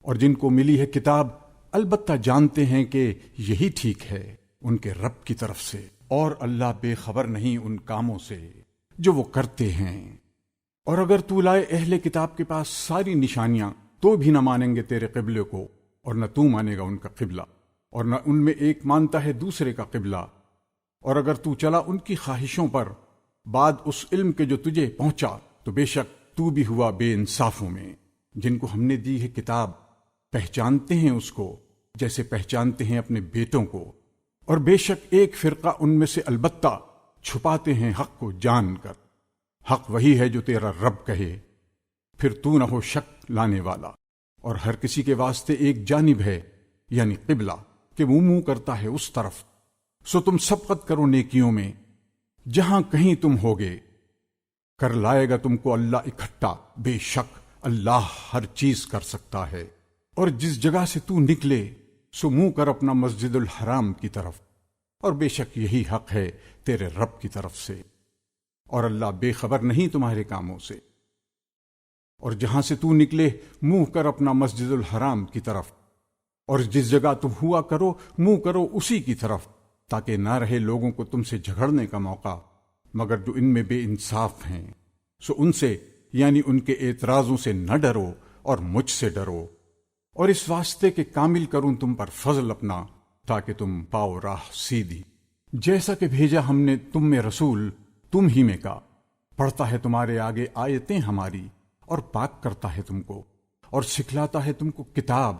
اور جن کو ملی ہے کتاب البتہ جانتے ہیں کہ یہی ٹھیک ہے ان کے رب کی طرف سے، اور اللہ بے خبر نہیں ان کاموں سے جو وہ کرتے ہیں۔ اور اگر تو لائے اہل کتاب کے پاس ساری نشانیاں تو بھی نہ مانیں گے تیرے قبلے کو، اور نہ تو مانے گا ان کا قبلہ، اور نہ ان میں ایک مانتا ہے دوسرے کا قبلہ۔ اور اگر تو چلا ان کی خواہشوں پر بعد اس علم کے جو تجھے پہنچا، تو بے شک تو بھی ہوا بے انصافوں میں۔ جن کو ہم نے دی ہے کتاب پہچانتے ہیں اس کو جیسے پہچانتے ہیں اپنے بیٹوں کو، اور بے شک ایک فرقہ ان میں سے البتہ چھپاتے ہیں حق کو جان کر۔ حق وہی ہے جو تیرا رب کہے، پھر تو نہ ہو شک لانے والا۔ اور ہر کسی کے واسطے ایک جانب ہے یعنی قبلہ کہ وہ منہ کرتا ہے اس طرف، سو تم سبقت کرو نیکیوں میں جہاں کہیں تم ہوگے، کر لائے گا تم کو اللہ اکٹھا، بے شک اللہ ہر چیز کر سکتا ہے۔ اور جس جگہ سے تو نکلے سو منہ کر اپنا مسجد الحرام کی طرف، اور بے شک یہی حق ہے تیرے رب کی طرف سے، اور اللہ بے خبر نہیں تمہارے کاموں سے۔ اور جہاں سے تو نکلے منہ کر اپنا مسجد الحرام کی طرف، اور جس جگہ تم ہوا کرو منہ کرو اسی کی طرف، تاکہ نہ رہے لوگوں کو تم سے جھگڑنے کا موقع مگر جو ان میں بے انصاف ہیں، سو ان سے یعنی ان کے اعتراضوں سے نہ ڈرو اور مجھ سے ڈرو، اور اس واسطے کہ کامل کروں تم پر فضل اپنا تاکہ تم پاؤ راہ سیدھی۔ جیسا کہ بھیجا ہم نے تم میں رسول تم ہی میں کا، پڑھتا ہے تمہارے آگے آیتیں ہماری، اور پاک کرتا ہے تم کو، اور سکھلاتا ہے تم کو کتاب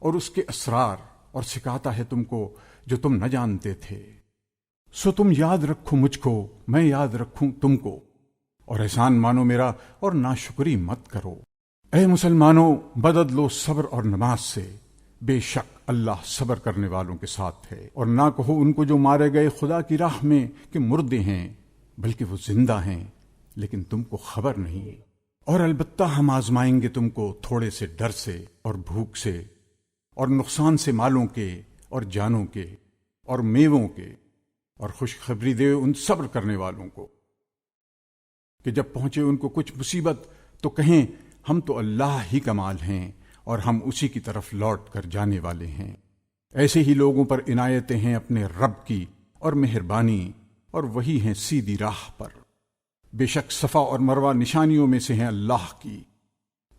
اور اس کے اسرار، اور سکھاتا ہے تم کو جو تم نہ جانتے تھے۔ سو تم یاد رکھو مجھ کو، میں یاد رکھوں تم کو، اور احسان مانو میرا اور ناشکری مت کرو۔ اے مسلمانوں مدد لو صبر اور نماز سے، بے شک اللہ صبر کرنے والوں کے ساتھ ہے۔ اور نہ کہو ان کو جو مارے گئے خدا کی راہ میں کہ مردے ہیں، بلکہ وہ زندہ ہیں لیکن تم کو خبر نہیں۔ اور البتہ ہم آزمائیں گے تم کو تھوڑے سے ڈر سے اور بھوک سے اور نقصان سے، مالوں کے اور جانوں کے اور میووں کے، اور خوشخبری دے ان صبر کرنے والوں کو کہ جب پہنچے ان کو کچھ مصیبت تو کہیں ہم تو اللہ ہی کا مال ہیں اور ہم اسی کی طرف لوٹ کر جانے والے ہیں۔ ایسے ہی لوگوں پر عنایتیں ہیں اپنے رب کی اور مہربانی، اور وہی ہیں سیدھی راہ پر۔ بے شک صفا اور مروہ نشانیوں میں سے ہیں اللہ کی،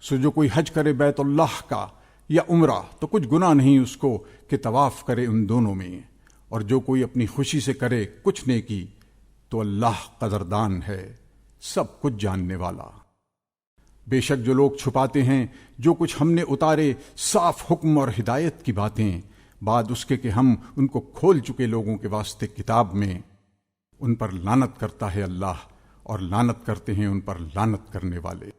سو جو کوئی حج کرے بیت اللہ کا یا عمرہ تو کچھ گناہ نہیں اس کو کہ طواف کرے ان دونوں میں، اور جو کوئی اپنی خوشی سے کرے کچھ نیکی تو اللہ قدردان ہے، سب کچھ جاننے والا۔ بے شک جو لوگ چھپاتے ہیں جو کچھ ہم نے اتارے صاف حکم اور ہدایت کی باتیں، بعد اس کے کہ ہم ان کو کھول چکے لوگوں کے واسطے کتاب میں ان پر لعنت کرتا ہے اللہ، اور لعنت کرتے ہیں ان پر لعنت کرنے والے۔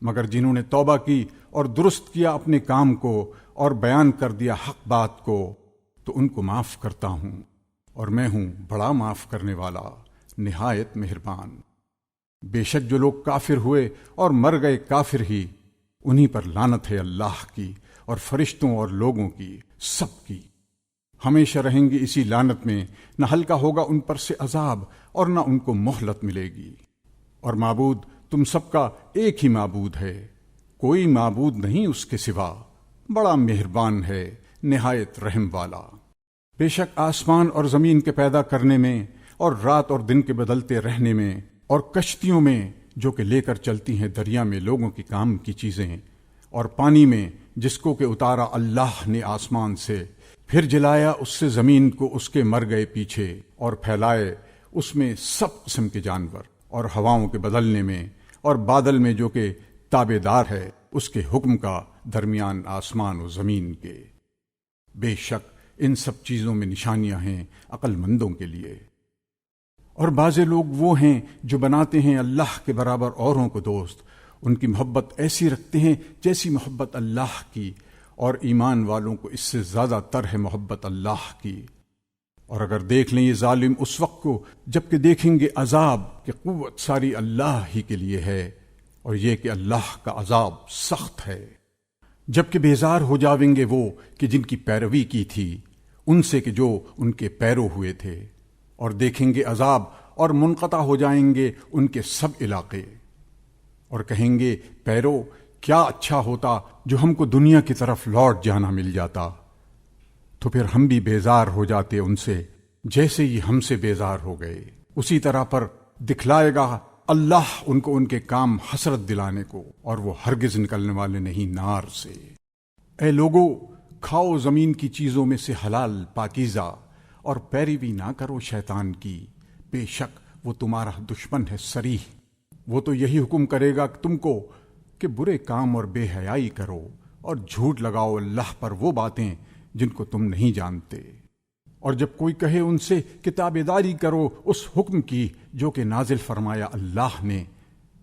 مگر جنہوں نے توبہ کی اور درست کیا اپنے کام کو اور بیان کر دیا حق بات کو، تو ان کو معاف کرتا ہوں، اور میں ہوں بڑا معاف کرنے والا، نہایت مہربان۔ بے شک جو لوگ کافر ہوئے اور مر گئے کافر ہی، انہی پر لعنت ہے اللہ کی اور فرشتوں اور لوگوں کی، سب کی، ہمیشہ رہیں گے اسی لعنت میں، نہ ہلکا ہوگا ان پر سے عذاب اور نہ ان کو مہلت ملے گی۔ اور معبود تم سب کا ایک ہی معبود ہے، کوئی معبود نہیں اس کے سوا، بڑا مہربان ہے، نہایت رحم والا۔ بے شک آسمان اور زمین کے پیدا کرنے میں اور رات اور دن کے بدلتے رہنے میں اور کشتیوں میں جو کہ لے کر چلتی ہیں دریا میں لوگوں کی کام کی چیزیں، اور پانی میں جس کو کہ اتارا اللہ نے آسمان سے، پھر جلایا اس سے زمین کو اس کے مر گئے پیچھے، اور پھیلائے اس میں سب قسم کے جانور، اور ہواؤں کے بدلنے میں اور بادل میں جو کہ تابع دار ہے اس کے حکم کا درمیان آسمان و زمین کے۔ بے شک ان سب چیزوں میں نشانیاں ہیں عقل مندوں کے لیے۔ اور بعض لوگ وہ ہیں جو بناتے ہیں اللہ کے برابر اوروں کو دوست، ان کی محبت ایسی رکھتے ہیں جیسی محبت اللہ کی، اور ایمان والوں کو اس سے زیادہ تر ہے محبت اللہ کی۔ اور اگر دیکھ لیں یہ ظالم اس وقت کو جب کہ دیکھیں گے عذاب کہ قوت ساری اللہ ہی کے لیے ہے، اور یہ کہ اللہ کا عذاب سخت ہے۔ جب کہ بیزار ہو جاویں گے وہ کہ جن کی پیروی کی تھی ان سے کہ جو ان کے پیرو ہوئے تھے، اور دیکھیں گے عذاب اور منقطع ہو جائیں گے ان کے سب علاقے، اور کہیں گے پیرو کیا اچھا ہوتا جو ہم کو دنیا کی طرف لوٹ جانا مل جاتا، تو پھر ہم بھی بیزار ہو جاتے ان سے جیسے یہ ہم سے بیزار ہو گئے۔ اسی طرح پر دکھلائے گا اللہ ان کو ان کے کام حسرت دلانے کو، اور وہ ہرگز نکلنے والے نہیں نار سے۔ اے لوگو، کھاؤ زمین کی چیزوں میں سے حلال پاکیزہ، اور پیروی نہ کرو شیطان کی، بے شک وہ تمہارا دشمن ہے صریح۔ وہ تو یہی حکم کرے گا تم کو کہ برے کام اور بے حیائی کرو، اور جھوٹ لگاؤ اللہ پر وہ باتیں جن کو تم نہیں جانتے۔ اور جب کوئی کہے ان سے کہ تابعداری کرو اس حکم کی جو کہ نازل فرمایا اللہ نے،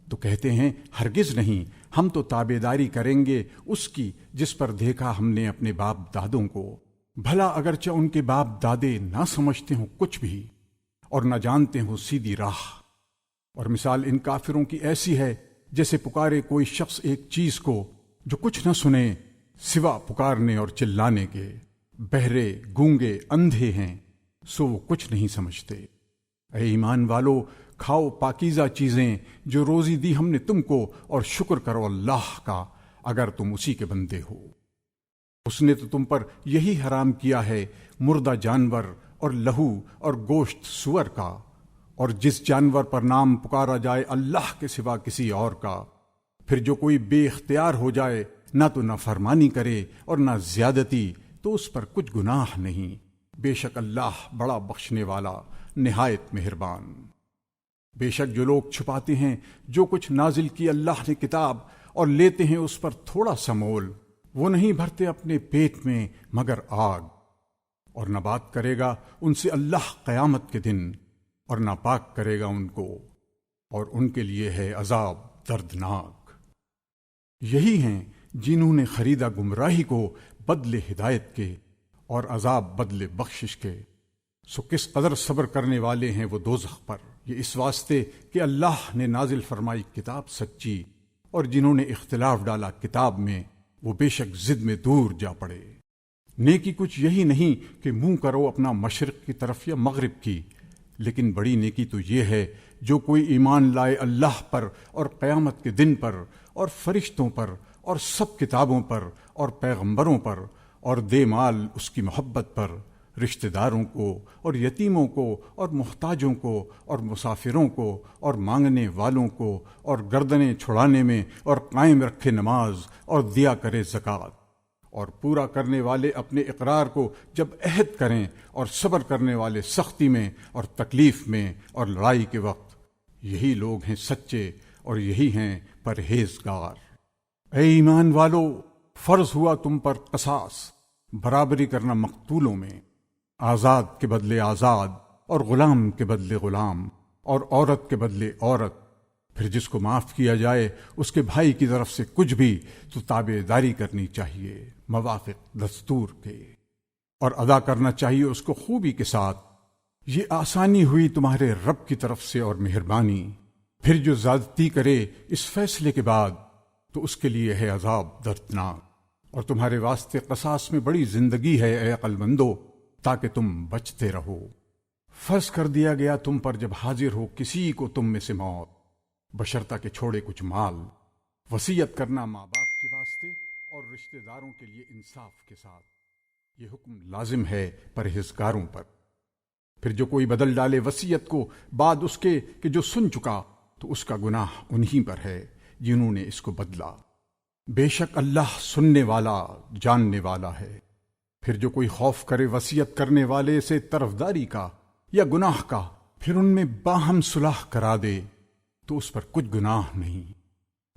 تو کہتے ہیں ہرگز نہیں، ہم تو تابعداری کریں گے اس کی جس پر دیکھا ہم نے اپنے باپ دادوں کو، بھلا اگرچہ ان کے باپ دادے نہ سمجھتے ہوں کچھ بھی اور نہ جانتے ہوں سیدھی راہ۔ اور مثال ان کافروں کی ایسی ہے جیسے پکارے کوئی شخص ایک چیز کو جو کچھ نہ سنے سوا پکارنے اور چلانے کے، بہرے گونگے اندھے ہیں سو وہ کچھ نہیں سمجھتے۔ اے ایمان والو، کھاؤ پاکیزہ چیزیں جو روزی دی ہم نے تم کو، اور شکر کرو اللہ کا اگر تم اسی کے بندے ہو۔ اس نے تو تم پر یہی حرام کیا ہے مردہ جانور اور لہو اور گوشت سور کا، اور جس جانور پر نام پکارا جائے اللہ کے سوا کسی اور کا، پھر جو کوئی بے اختیار ہو جائے نہ تو نافرمانی کرے اور نہ زیادتی، تو اس پر کچھ گناہ نہیں۔ بے شک اللہ بڑا بخشنے والا، نہایت مہربان۔ بے شک جو لوگ چھپاتے ہیں جو کچھ نازل کی اللہ نے کتاب، اور لیتے ہیں اس پر تھوڑا سا مول، وہ نہیں بھرتے اپنے پیٹ میں مگر آگ، اور نہ بات کرے گا ان سے اللہ قیامت کے دن، اور نہ پاک کرے گا ان کو، اور ان کے لیے ہے عذاب دردناک۔ یہی ہیں جنہوں نے خریدا گمراہی کو بدلے ہدایت کے، اور عذاب بدلے بخشش کے، سو کس قدر صبر کرنے والے ہیں وہ دوزخ پر۔ یہ اس واسطے کہ اللہ نے نازل فرمائی کتاب سچی، اور جنہوں نے اختلاف ڈالا کتاب میں وہ بے شک ضد میں دور جا پڑے۔ نیکی کچھ یہی نہیں کہ منہ کرو اپنا مشرق کی طرف یا مغرب کی، لیکن بڑی نیکی تو یہ ہے جو کوئی ایمان لائے اللہ پر اور قیامت کے دن پر اور فرشتوں پر اور سب کتابوں پر اور پیغمبروں پر، اور دے مال اس کی محبت پر، رشتہ داروں کو اور یتیموں کو اور محتاجوں کو اور مسافروں کو اور مانگنے والوں کو، اور گردنیں چھڑانے میں، اور قائم رکھے نماز اور دیا کرے زکوٰۃ، اور پورا کرنے والے اپنے اقرار کو جب عہد کریں، اور صبر کرنے والے سختی میں اور تکلیف میں اور لڑائی کے وقت۔ یہی لوگ ہیں سچے اور یہی ہیں پرہیزگار۔ اے ایمان والو، فرض ہوا تم پر قصاص، برابری کرنا مقتولوں میں، آزاد کے بدلے آزاد اور غلام کے بدلے غلام اور عورت کے بدلے عورت۔ پھر جس کو معاف کیا جائے اس کے بھائی کی طرف سے کچھ بھی تو تابع داری کرنی چاہیے موافق دستور کے، اور ادا کرنا چاہیے اس کو خوبی کے ساتھ۔ یہ آسانی ہوئی تمہارے رب کی طرف سے اور مہربانی۔ پھر جو زیادتی کرے اس فیصلے کے بعد تو اس کے لیے ہے عذاب دردناک، اور تمہارے واسطے قصاص میں بڑی زندگی ہے اے عقل مندو، تاکہ تم بچتے رہو۔ فرض کر دیا گیا تم پر جب حاضر ہو کسی کو تم میں سے موت، بشرطہ کہ چھوڑے کچھ مال، وصیت کرنا ماں باپ کے واسطے اور رشتہ داروں کے لیے انصاف کے ساتھ۔ یہ حکم لازم ہے پرہیزگاروں پر۔ پھر جو کوئی بدل ڈالے وصیت کو بعد اس کے کہ جو سن چکا، تو اس کا گناہ انہی پر ہے جنہوں نے اس کو بدلا۔ بے شک اللہ سننے والا جاننے والا ہے۔ پھر جو کوئی خوف کرے وصیت کرنے والے سے طرفداری کا یا گناہ کا، پھر ان میں باہم صلح کرا دے تو اس پر کچھ گناہ نہیں۔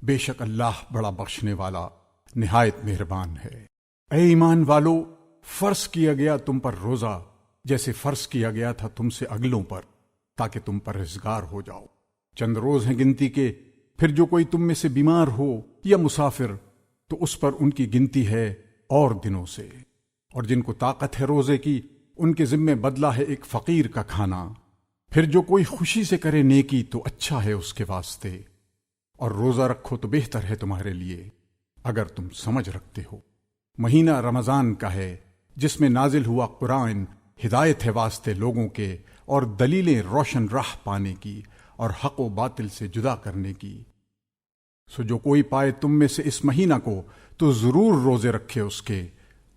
بے شک اللہ بڑا بخشنے والا نہایت مہربان ہے۔ اے ایمان والو، فرض کیا گیا تم پر روزہ جیسے فرض کیا گیا تھا تم سے اگلوں پر، تاکہ تم پرہیزگار ہو جاؤ۔ چند روز ہیں گنتی کے۔ پھر جو کوئی تم میں سے بیمار ہو یا مسافر تو اس پر ان کی گنتی ہے اور دنوں سے، اور جن کو طاقت ہے روزے کی ان کے ذمے بدلہ ہے ایک فقیر کا کھانا۔ پھر جو کوئی خوشی سے کرے نیکی تو اچھا ہے اس کے واسطے، اور روزہ رکھو تو بہتر ہے تمہارے لیے اگر تم سمجھ رکھتے ہو۔ مہینہ رمضان کا ہے جس میں نازل ہوا قرآن، ہدایت ہے واسطے لوگوں کے اور دلیلیں روشن راہ پانے کی اور حق و باطل سے جدا کرنے کی۔ سو جو کوئی پائے تم میں سے اس مہینہ کو تو ضرور روزے رکھے اس کے،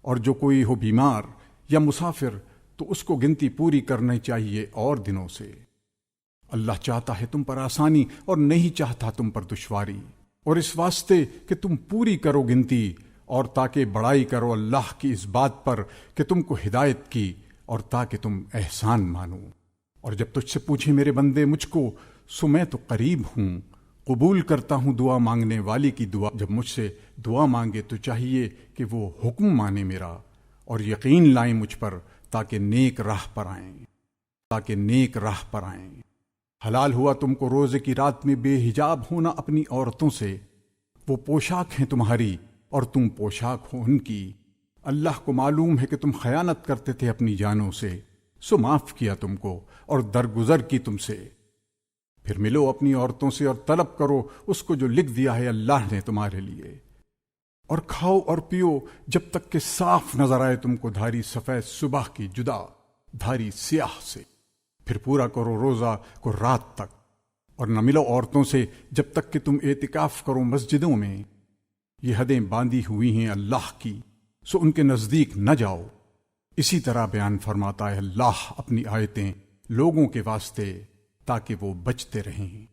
اور جو کوئی ہو بیمار یا مسافر تو اس کو گنتی پوری کرنی چاہیے اور دنوں سے۔ اللہ چاہتا ہے تم پر آسانی اور نہیں چاہتا تم پر دشواری، اور اس واسطے کہ تم پوری کرو گنتی اور تاکہ بڑائی کرو اللہ کی اس بات پر کہ تم کو ہدایت کی، اور تاکہ تم احسان مانو۔ اور جب تجھ سے پوچھے میرے بندے مجھ کو، سو میں تو قریب ہوں، قبول کرتا ہوں دعا مانگنے والی کی دعا۔ جب مجھ سے دعا مانگے تو چاہیے کہ وہ حکم مانے میرا، اور یقین لائیں مجھ پر تاکہ نیک راہ پر آئیں۔ حلال ہوا تم کو روزے کی رات میں بے حجاب ہونا اپنی عورتوں سے، وہ پوشاک ہیں تمہاری اور تم پوشاک ہو ان کی۔ اللہ کو معلوم ہے کہ تم خیانت کرتے تھے اپنی جانوں سے، سو معاف کیا تم کو اور درگزر کی تم سے۔ پھر ملو اپنی عورتوں سے اور طلب کرو اس کو جو لکھ دیا ہے اللہ نے تمہارے لیے، اور کھاؤ اور پیو جب تک کہ صاف نظر آئے تم کو دھاری سفید صبح کی جدا دھاری سیاہ سے۔ پھر پورا کرو روزہ کو رات تک، اور نہ ملو عورتوں سے جب تک کہ تم اعتکاف کرو مسجدوں میں۔ یہ حدیں باندھی ہوئی ہیں اللہ کی، سو ان کے نزدیک نہ جاؤ۔ اسی طرح بیان فرماتا ہے اللہ اپنی آیتیں لوگوں کے واسطے تاکہ وہ بچتے رہیں۔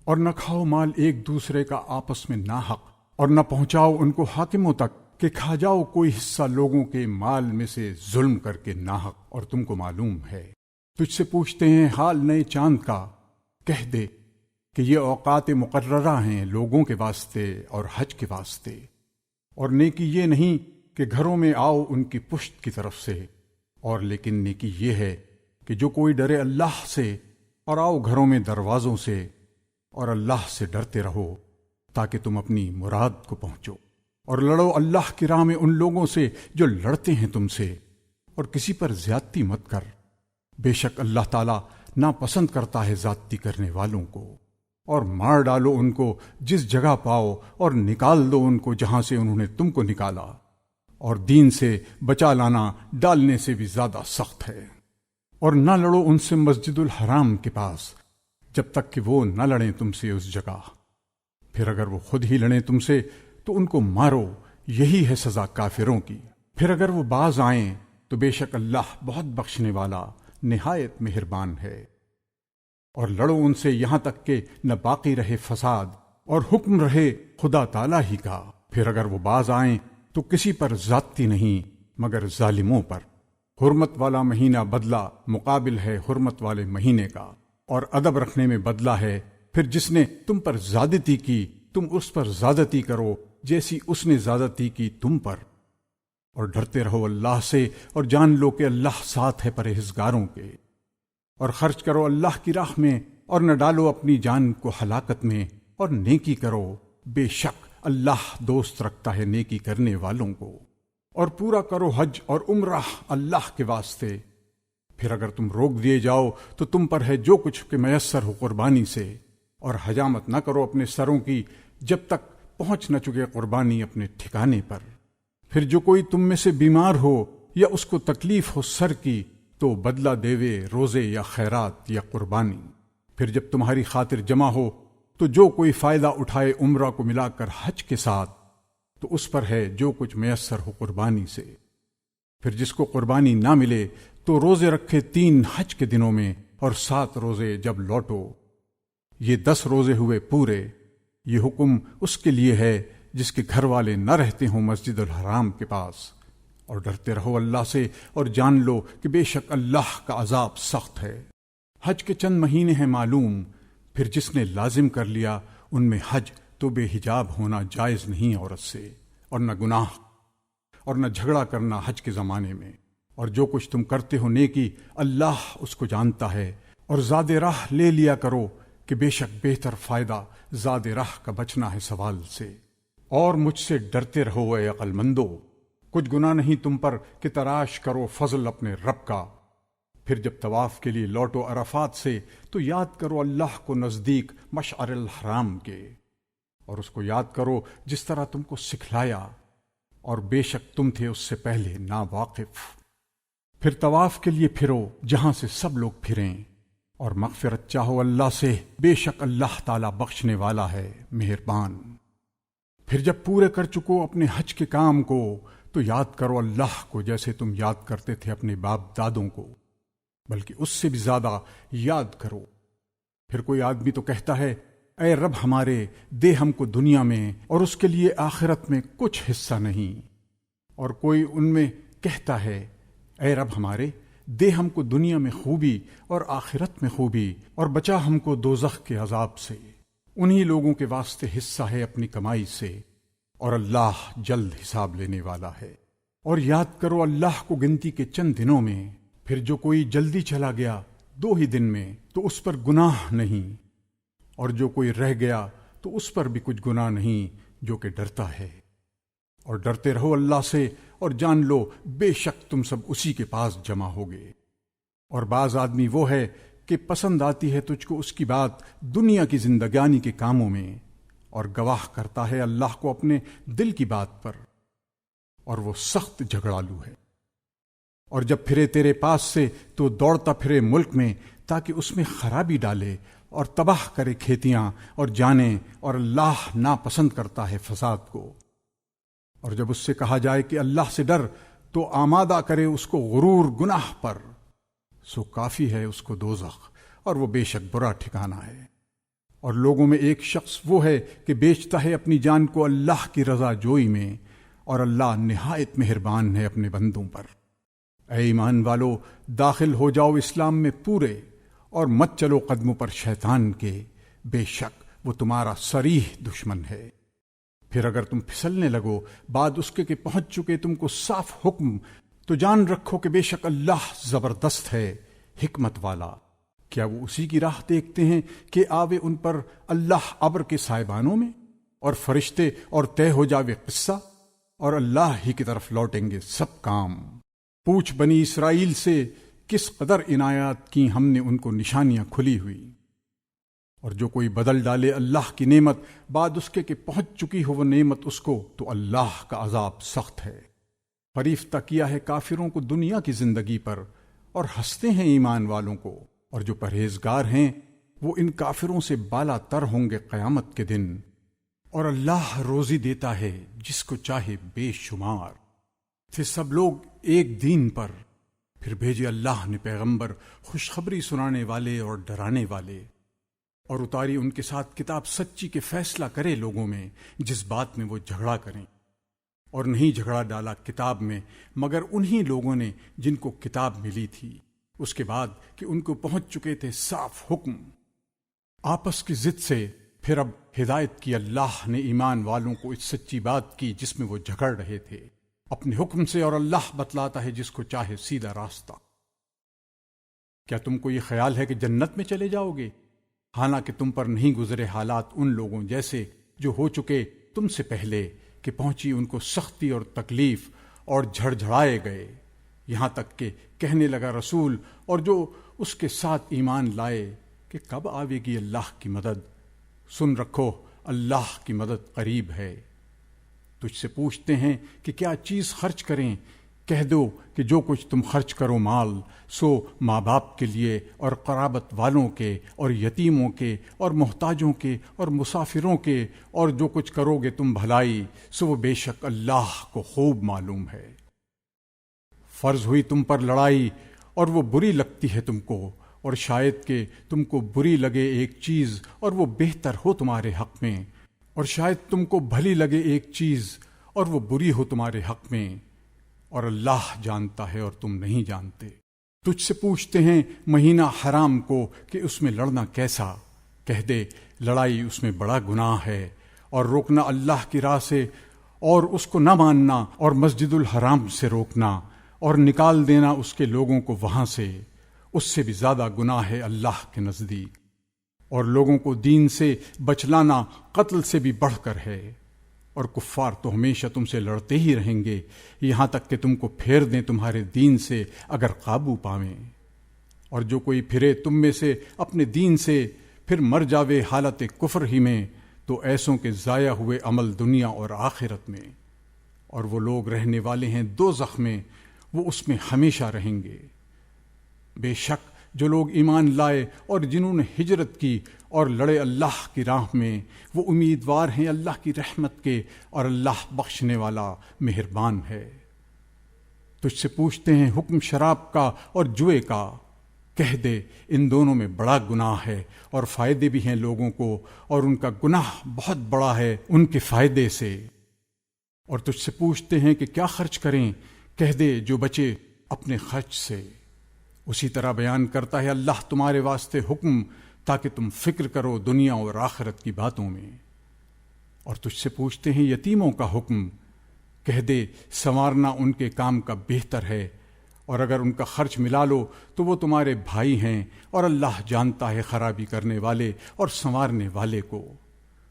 اور نہ کھاؤ مال ایک دوسرے کا آپس میں ناحق، اور نہ پہنچاؤ ان کو حاکموں تک کہ کھا جاؤ کوئی حصہ لوگوں کے مال میں سے ظلم کر کے ناحق، اور تم کو معلوم ہے۔ تجھ سے پوچھتے ہیں حال نئے چاند کا، کہہ دے کہ یہ اوقات مقررہ ہیں لوگوں کے واسطے اور حج کے واسطے، اور نیکی یہ نہیں کہ گھروں میں آؤ ان کی پشت کی طرف سے، اور لیکن نیکی یہ ہے کہ جو کوئی ڈرے اللہ سے اور آؤ گھروں میں دروازوں سے، اور اللہ سے ڈرتے رہو تاکہ تم اپنی مراد کو پہنچو، اور لڑو اللہ کی راہ میں ان لوگوں سے جو لڑتے ہیں تم سے، اور کسی پر زیادتی مت کر، بے شک اللہ تعالیٰ ناپسند کرتا ہے زیادتی کرنے والوں کو۔ اور مار ڈالو ان کو جس جگہ پاؤ، اور نکال دو ان کو جہاں سے انہوں نے تم کو نکالا، اور دین سے بچا لانا ڈالنے سے بھی زیادہ سخت ہے۔ اور نہ لڑو ان سے مسجد الحرام کے پاس جب تک کہ وہ نہ لڑیں تم سے اس جگہ، پھر اگر وہ خود ہی لڑیں تم سے تو ان کو مارو، یہی ہے سزا کافروں کی۔ پھر اگر وہ باز آئیں تو بے شک اللہ بہت بخشنے والا نہایت مہربان ہے۔ اور لڑو ان سے یہاں تک کہ نہ باقی رہے فساد اور حکم رہے خدا تعالیٰ ہی کا۔ پھر اگر وہ باز آئیں تو کسی پر زیادتی نہیں مگر ظالموں پر۔ حرمت والا مہینہ بدلہ مقابل ہے حرمت والے مہینے کا، اور ادب رکھنے میں بدلہ ہے۔ پھر جس نے تم پر زیادتی کی تم اس پر زیادتی کرو جیسی اس نے زیادتی کی تم پر۔ اور ڈرتے رہو اللہ سے، اور جان لو کہ اللہ ساتھ ہے پرہیزگاروں کے۔ اور خرچ کرو اللہ کی راہ میں، اور نہ ڈالو اپنی جان کو ہلاکت میں، اور نیکی کرو، بے شک اللہ دوست رکھتا ہے نیکی کرنے والوں کو۔ اور پورا کرو حج اور عمرہ اللہ کے واسطے۔ پھر اگر تم روک دیے جاؤ تو تم پر ہے جو کچھ کہ میسر ہو قربانی سے، اور حجامت نہ کرو اپنے سروں کی جب تک پہنچ نہ چکے قربانی اپنے ٹھکانے پر۔ پھر جو کوئی تم میں سے بیمار ہو یا اس کو تکلیف ہو سر کی، تو بدلہ دیوے روزے یا خیرات یا قربانی۔ پھر جب تمہاری خاطر جمع ہو تو جو کوئی فائدہ اٹھائے عمرہ کو ملا کر حج کے ساتھ، تو اس پر ہے جو کچھ میسر ہو قربانی سے۔ پھر جس کو قربانی نہ ملے تو روزے رکھے 3 حج کے دنوں میں، اور 7 روزے جب لوٹو۔ یہ 10 روزے ہوئے پورے۔ یہ حکم اس کے لیے ہے جس کے گھر والے نہ رہتے ہوں مسجد الحرام کے پاس۔ اور ڈرتے رہو اللہ سے، اور جان لو کہ بے شک اللہ کا عذاب سخت ہے۔ حج کے چند مہینے ہیں معلوم، پھر جس نے لازم کر لیا ان میں حج تو بے حجاب ہونا جائز نہیں عورت سے، اور نہ گناہ، اور نہ جھگڑا کرنا حج کے زمانے میں۔ اور جو کچھ تم کرتے ہو نیکی اللہ اس کو جانتا ہے۔ اور زاد راہ لے لیا کرو کہ بے شک بہتر فائدہ زاد راہ کا بچنا ہے سوال سے۔ اور مجھ سے ڈرتے رہو اے عقل مندو، کچھ گناہ نہیں تم پر کہ تلاش کرو فضل اپنے رب کا۔ پھر جب طواف کے لیے لوٹو عرفات سے تو یاد کرو اللہ کو نزدیک مشعر الحرام کے، اور اس کو یاد کرو جس طرح تم کو سکھلایا، اور بے شک تم تھے اس سے پہلے ناواقف۔ پھر طواف کے لیے پھرو جہاں سے سب لوگ پھریں، اور مغفرت چاہو اللہ سے، بے شک اللہ تعالی بخشنے والا ہے مہربان۔ پھر جب پورے کر چکو اپنے حج کے کام کو تو یاد کرو اللہ کو جیسے تم یاد کرتے تھے اپنے باپ دادوں کو، بلکہ اس سے بھی زیادہ یاد کرو۔ پھر کوئی آدمی تو کہتا ہے اے رب ہمارے، دے ہم کو دنیا میں اور اس کے لیے آخرت میں کچھ حصہ نہیں، اور کوئی ان میں کہتا ہے اے رب ہمارے، دے ہم کو دنیا میں خوبی اور آخرت میں خوبی، اور بچا ہم کو دوزخ کے عذاب سے۔ انہی لوگوں کے واسطے حصہ ہے اپنی کمائی سے، اور اللہ جلد حساب لینے والا ہے۔ اور یاد کرو اللہ کو گنتی کے چند دنوں میں، پھر جو کوئی جلدی چلا گیا 2 ہی دن میں تو اس پر گناہ نہیں، اور جو کوئی رہ گیا تو اس پر بھی کچھ گناہ نہیں جو کہ ڈرتا ہے۔ اور ڈرتے رہو اللہ سے، اور جان لو بے شک تم سب اسی کے پاس جمع ہوگے۔ اور بعض آدمی وہ ہے کہ پسند آتی ہے تجھ کو اس کی بات دنیا کی زندگانی کے کاموں میں، اور گواہ کرتا ہے اللہ کو اپنے دل کی بات پر، اور وہ سخت جھگڑالو ہے۔ اور جب پھرے تیرے پاس سے تو دوڑتا پھرے ملک میں تاکہ اس میں خرابی ڈالے اور تباہ کرے کھیتیاں اور جانے، اور اللہ ناپسند کرتا ہے فساد کو۔ اور جب اس سے کہا جائے کہ اللہ سے ڈر تو آمادہ کرے اس کو غرور گناہ پر، سو کافی ہے اس کو دوزخ، اور وہ بے شک برا ٹھکانہ ہے۔ اور لوگوں میں ایک شخص وہ ہے کہ بیچتا ہے اپنی جان کو اللہ کی رضا جوئی میں، اور اللہ نہایت مہربان ہے اپنے بندوں پر۔ اے ایمان والو، داخل ہو جاؤ اسلام میں پورے، اور مت چلو قدموں پر شیطان کے، بے شک وہ تمہارا صریح دشمن ہے۔ پھر اگر تم پھسلنے لگو بعد اس کے کہ پہنچ چکے تم کو صاف حکم، تو جان رکھو کہ بے شک اللہ زبردست ہے، حکمت والا۔ کیا وہ اسی کی راہ دیکھتے ہیں کہ آوے ان پر اللہ ابر کے سائبانوں میں، اور فرشتے اور طے ہو جاوے قصہ، اور اللہ ہی کی طرف لوٹیں گے سب کام۔ پوچھ بنی اسرائیل سے کس قدر عنایات کی ہم نے ان کو نشانیاں کھلی ہوئی۔ اور جو کوئی بدل ڈالے اللہ کی نعمت بعد اس کے کہ پہنچ چکی ہو وہ نعمت اس کو، تو اللہ کا عذاب سخت ہے۔ فریفتہ کیا ہے کافروں کو دنیا کی زندگی پر، اور ہنستے ہیں ایمان والوں کو۔ اور جو پرہیزگار ہیں وہ ان کافروں سے بالا تر ہوں گے قیامت کے دن۔ اور اللہ روزی دیتا ہے جس کو چاہے بے شمار۔ تھے سب لوگ ایک دین پر، پھر بھیجے اللہ نے پیغمبر خوشخبری سنانے والے اور ڈرانے والے، اور اتاری ان کے ساتھ کتاب سچی کے فیصلہ کرے لوگوں میں جس بات میں وہ جھگڑا کریں۔ اور نہیں جھگڑا ڈالا کتاب میں مگر انہی لوگوں نے جن کو کتاب ملی تھی، اس کے بعد کہ ان کو پہنچ چکے تھے صاف حکم۔ آپس کی ضد سے پھر اب ہدایت کی اللہ نے ایمان والوں کو اس سچی بات کی جس میں وہ جھگڑ رہے تھے، اپنے حکم سے، اور اللہ بتلاتا ہے جس کو چاہے سیدھا راستہ۔ کیا تم کو یہ خیال ہے کہ جنت میں چلے جاؤ گے، حالانکہ تم پر نہیں گزرے حالات ان لوگوں جیسے جو ہو چکے تم سے پہلے، کہ پہنچی ان کو سختی اور تکلیف اور جھڑجھڑائے گئے، یہاں تک کہ کہنے لگا رسول اور جو اس کے ساتھ ایمان لائے کہ کب آوے گی اللہ کی مدد۔ سن رکھو، اللہ کی مدد قریب ہے۔ تجھ سے پوچھتے ہیں کہ کیا چیز خرچ کریں، کہہ دو کہ جو کچھ تم خرچ کرو مال، سو ماں باپ کے لیے اور قرابت والوں کے اور یتیموں کے اور محتاجوں کے اور مسافروں کے، اور جو کچھ کرو گے تم بھلائی، سو وہ بے شک اللہ کو خوب معلوم ہے۔ فرض ہوئی تم پر لڑائی اور وہ بری لگتی ہے تم کو، اور شاید کہ تم کو بری لگے ایک چیز اور وہ بہتر ہو تمہارے حق میں، اور شاید تم کو بھلی لگے ایک چیز اور وہ بری ہو تمہارے حق میں، اور اللہ جانتا ہے اور تم نہیں جانتے۔ تجھ سے پوچھتے ہیں مہینہ حرام کو کہ اس میں لڑنا کیسا، کہہ دے لڑائی اس میں بڑا گناہ ہے، اور روکنا اللہ کی راہ سے اور اس کو نہ ماننا، اور مسجد الحرام سے روکنا اور نکال دینا اس کے لوگوں کو وہاں سے، اس سے بھی زیادہ گناہ ہے اللہ کے نزدیک، اور لوگوں کو دین سے بچلانا قتل سے بھی بڑھ کر ہے، اور کفار تو ہمیشہ تم سے لڑتے ہی رہیں گے یہاں تک کہ تم کو پھیر دیں تمہارے دین سے اگر قابو پاویں، اور جو کوئی پھرے تم میں سے اپنے دین سے پھر مر جاوے حالت کفر ہی میں، تو ایسوں کے ضائع ہوئے عمل دنیا اور آخرت میں، اور وہ لوگ رہنے والے ہیں دوزخ میں، وہ اس میں ہمیشہ رہیں گے۔ بے شک جو لوگ ایمان لائے اور جنہوں نے ہجرت کی اور لڑے اللہ کی راہ میں، وہ امیدوار ہیں اللہ کی رحمت کے، اور اللہ بخشنے والا مہربان ہے۔ تجھ سے پوچھتے ہیں حکم شراب کا اور جوئے کا، کہہ دے ان دونوں میں بڑا گناہ ہے، اور فائدے بھی ہیں لوگوں کو، اور ان کا گناہ بہت بڑا ہے ان کے فائدے سے۔ اور تجھ سے پوچھتے ہیں کہ کیا خرچ کریں، کہہ دے جو بچے اپنے خرچ سے۔ اسی طرح بیان کرتا ہے اللہ تمہارے واسطے حکم، تاکہ تم فکر کرو دنیا اور آخرت کی باتوں میں۔ اور تجھ سے پوچھتے ہیں یتیموں کا حکم، کہہ دے سنوارنا ان کے کام کا بہتر ہے، اور اگر ان کا خرچ ملا لو تو وہ تمہارے بھائی ہیں، اور اللہ جانتا ہے خرابی کرنے والے اور سنوارنے والے کو،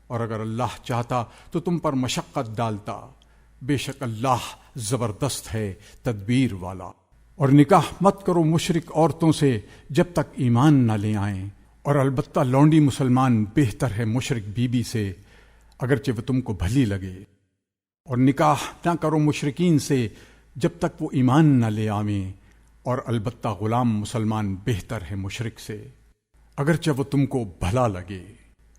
اور اگر اللہ چاہتا تو تم پر مشقت ڈالتا، بے شک اللہ زبردست ہے تدبیر والا۔ اور نکاح مت کرو مشرک عورتوں سے جب تک ایمان نہ لے آئیں، اور البتہ لونڈی مسلمان بہتر ہے مشرک بیوی سے اگرچہ وہ تم کو بھلی لگے۔ اور نکاح نہ کرو مشرکین سے جب تک وہ ایمان نہ لے آویں، اور البتہ غلام مسلمان بہتر ہے مشرک سے اگرچہ وہ تم کو بھلا لگے۔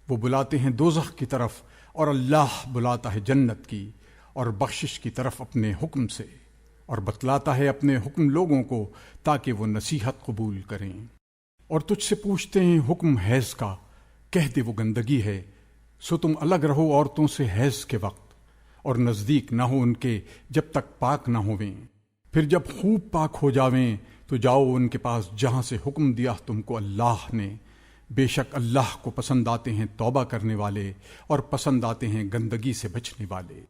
وہ بلاتے ہیں دوزخ کی طرف، اور اللہ بلاتا ہے جنت کی اور بخشش کی طرف اپنے حکم سے، اور بتلاتا ہے اپنے حکم لوگوں کو تاکہ وہ نصیحت قبول کریں۔ اور تجھ سے پوچھتے ہیں حکم حیض کا، کہہ دے وہ گندگی ہے، سو تم الگ رہو عورتوں سے حیض کے وقت، اور نزدیک نہ ہو ان کے جب تک پاک نہ ہوویں، پھر جب خوب پاک ہو جاویں تو جاؤ ان کے پاس جہاں سے حکم دیا تم کو اللہ نے، بے شک اللہ کو پسند آتے ہیں توبہ کرنے والے، اور پسند آتے ہیں گندگی سے بچنے والے۔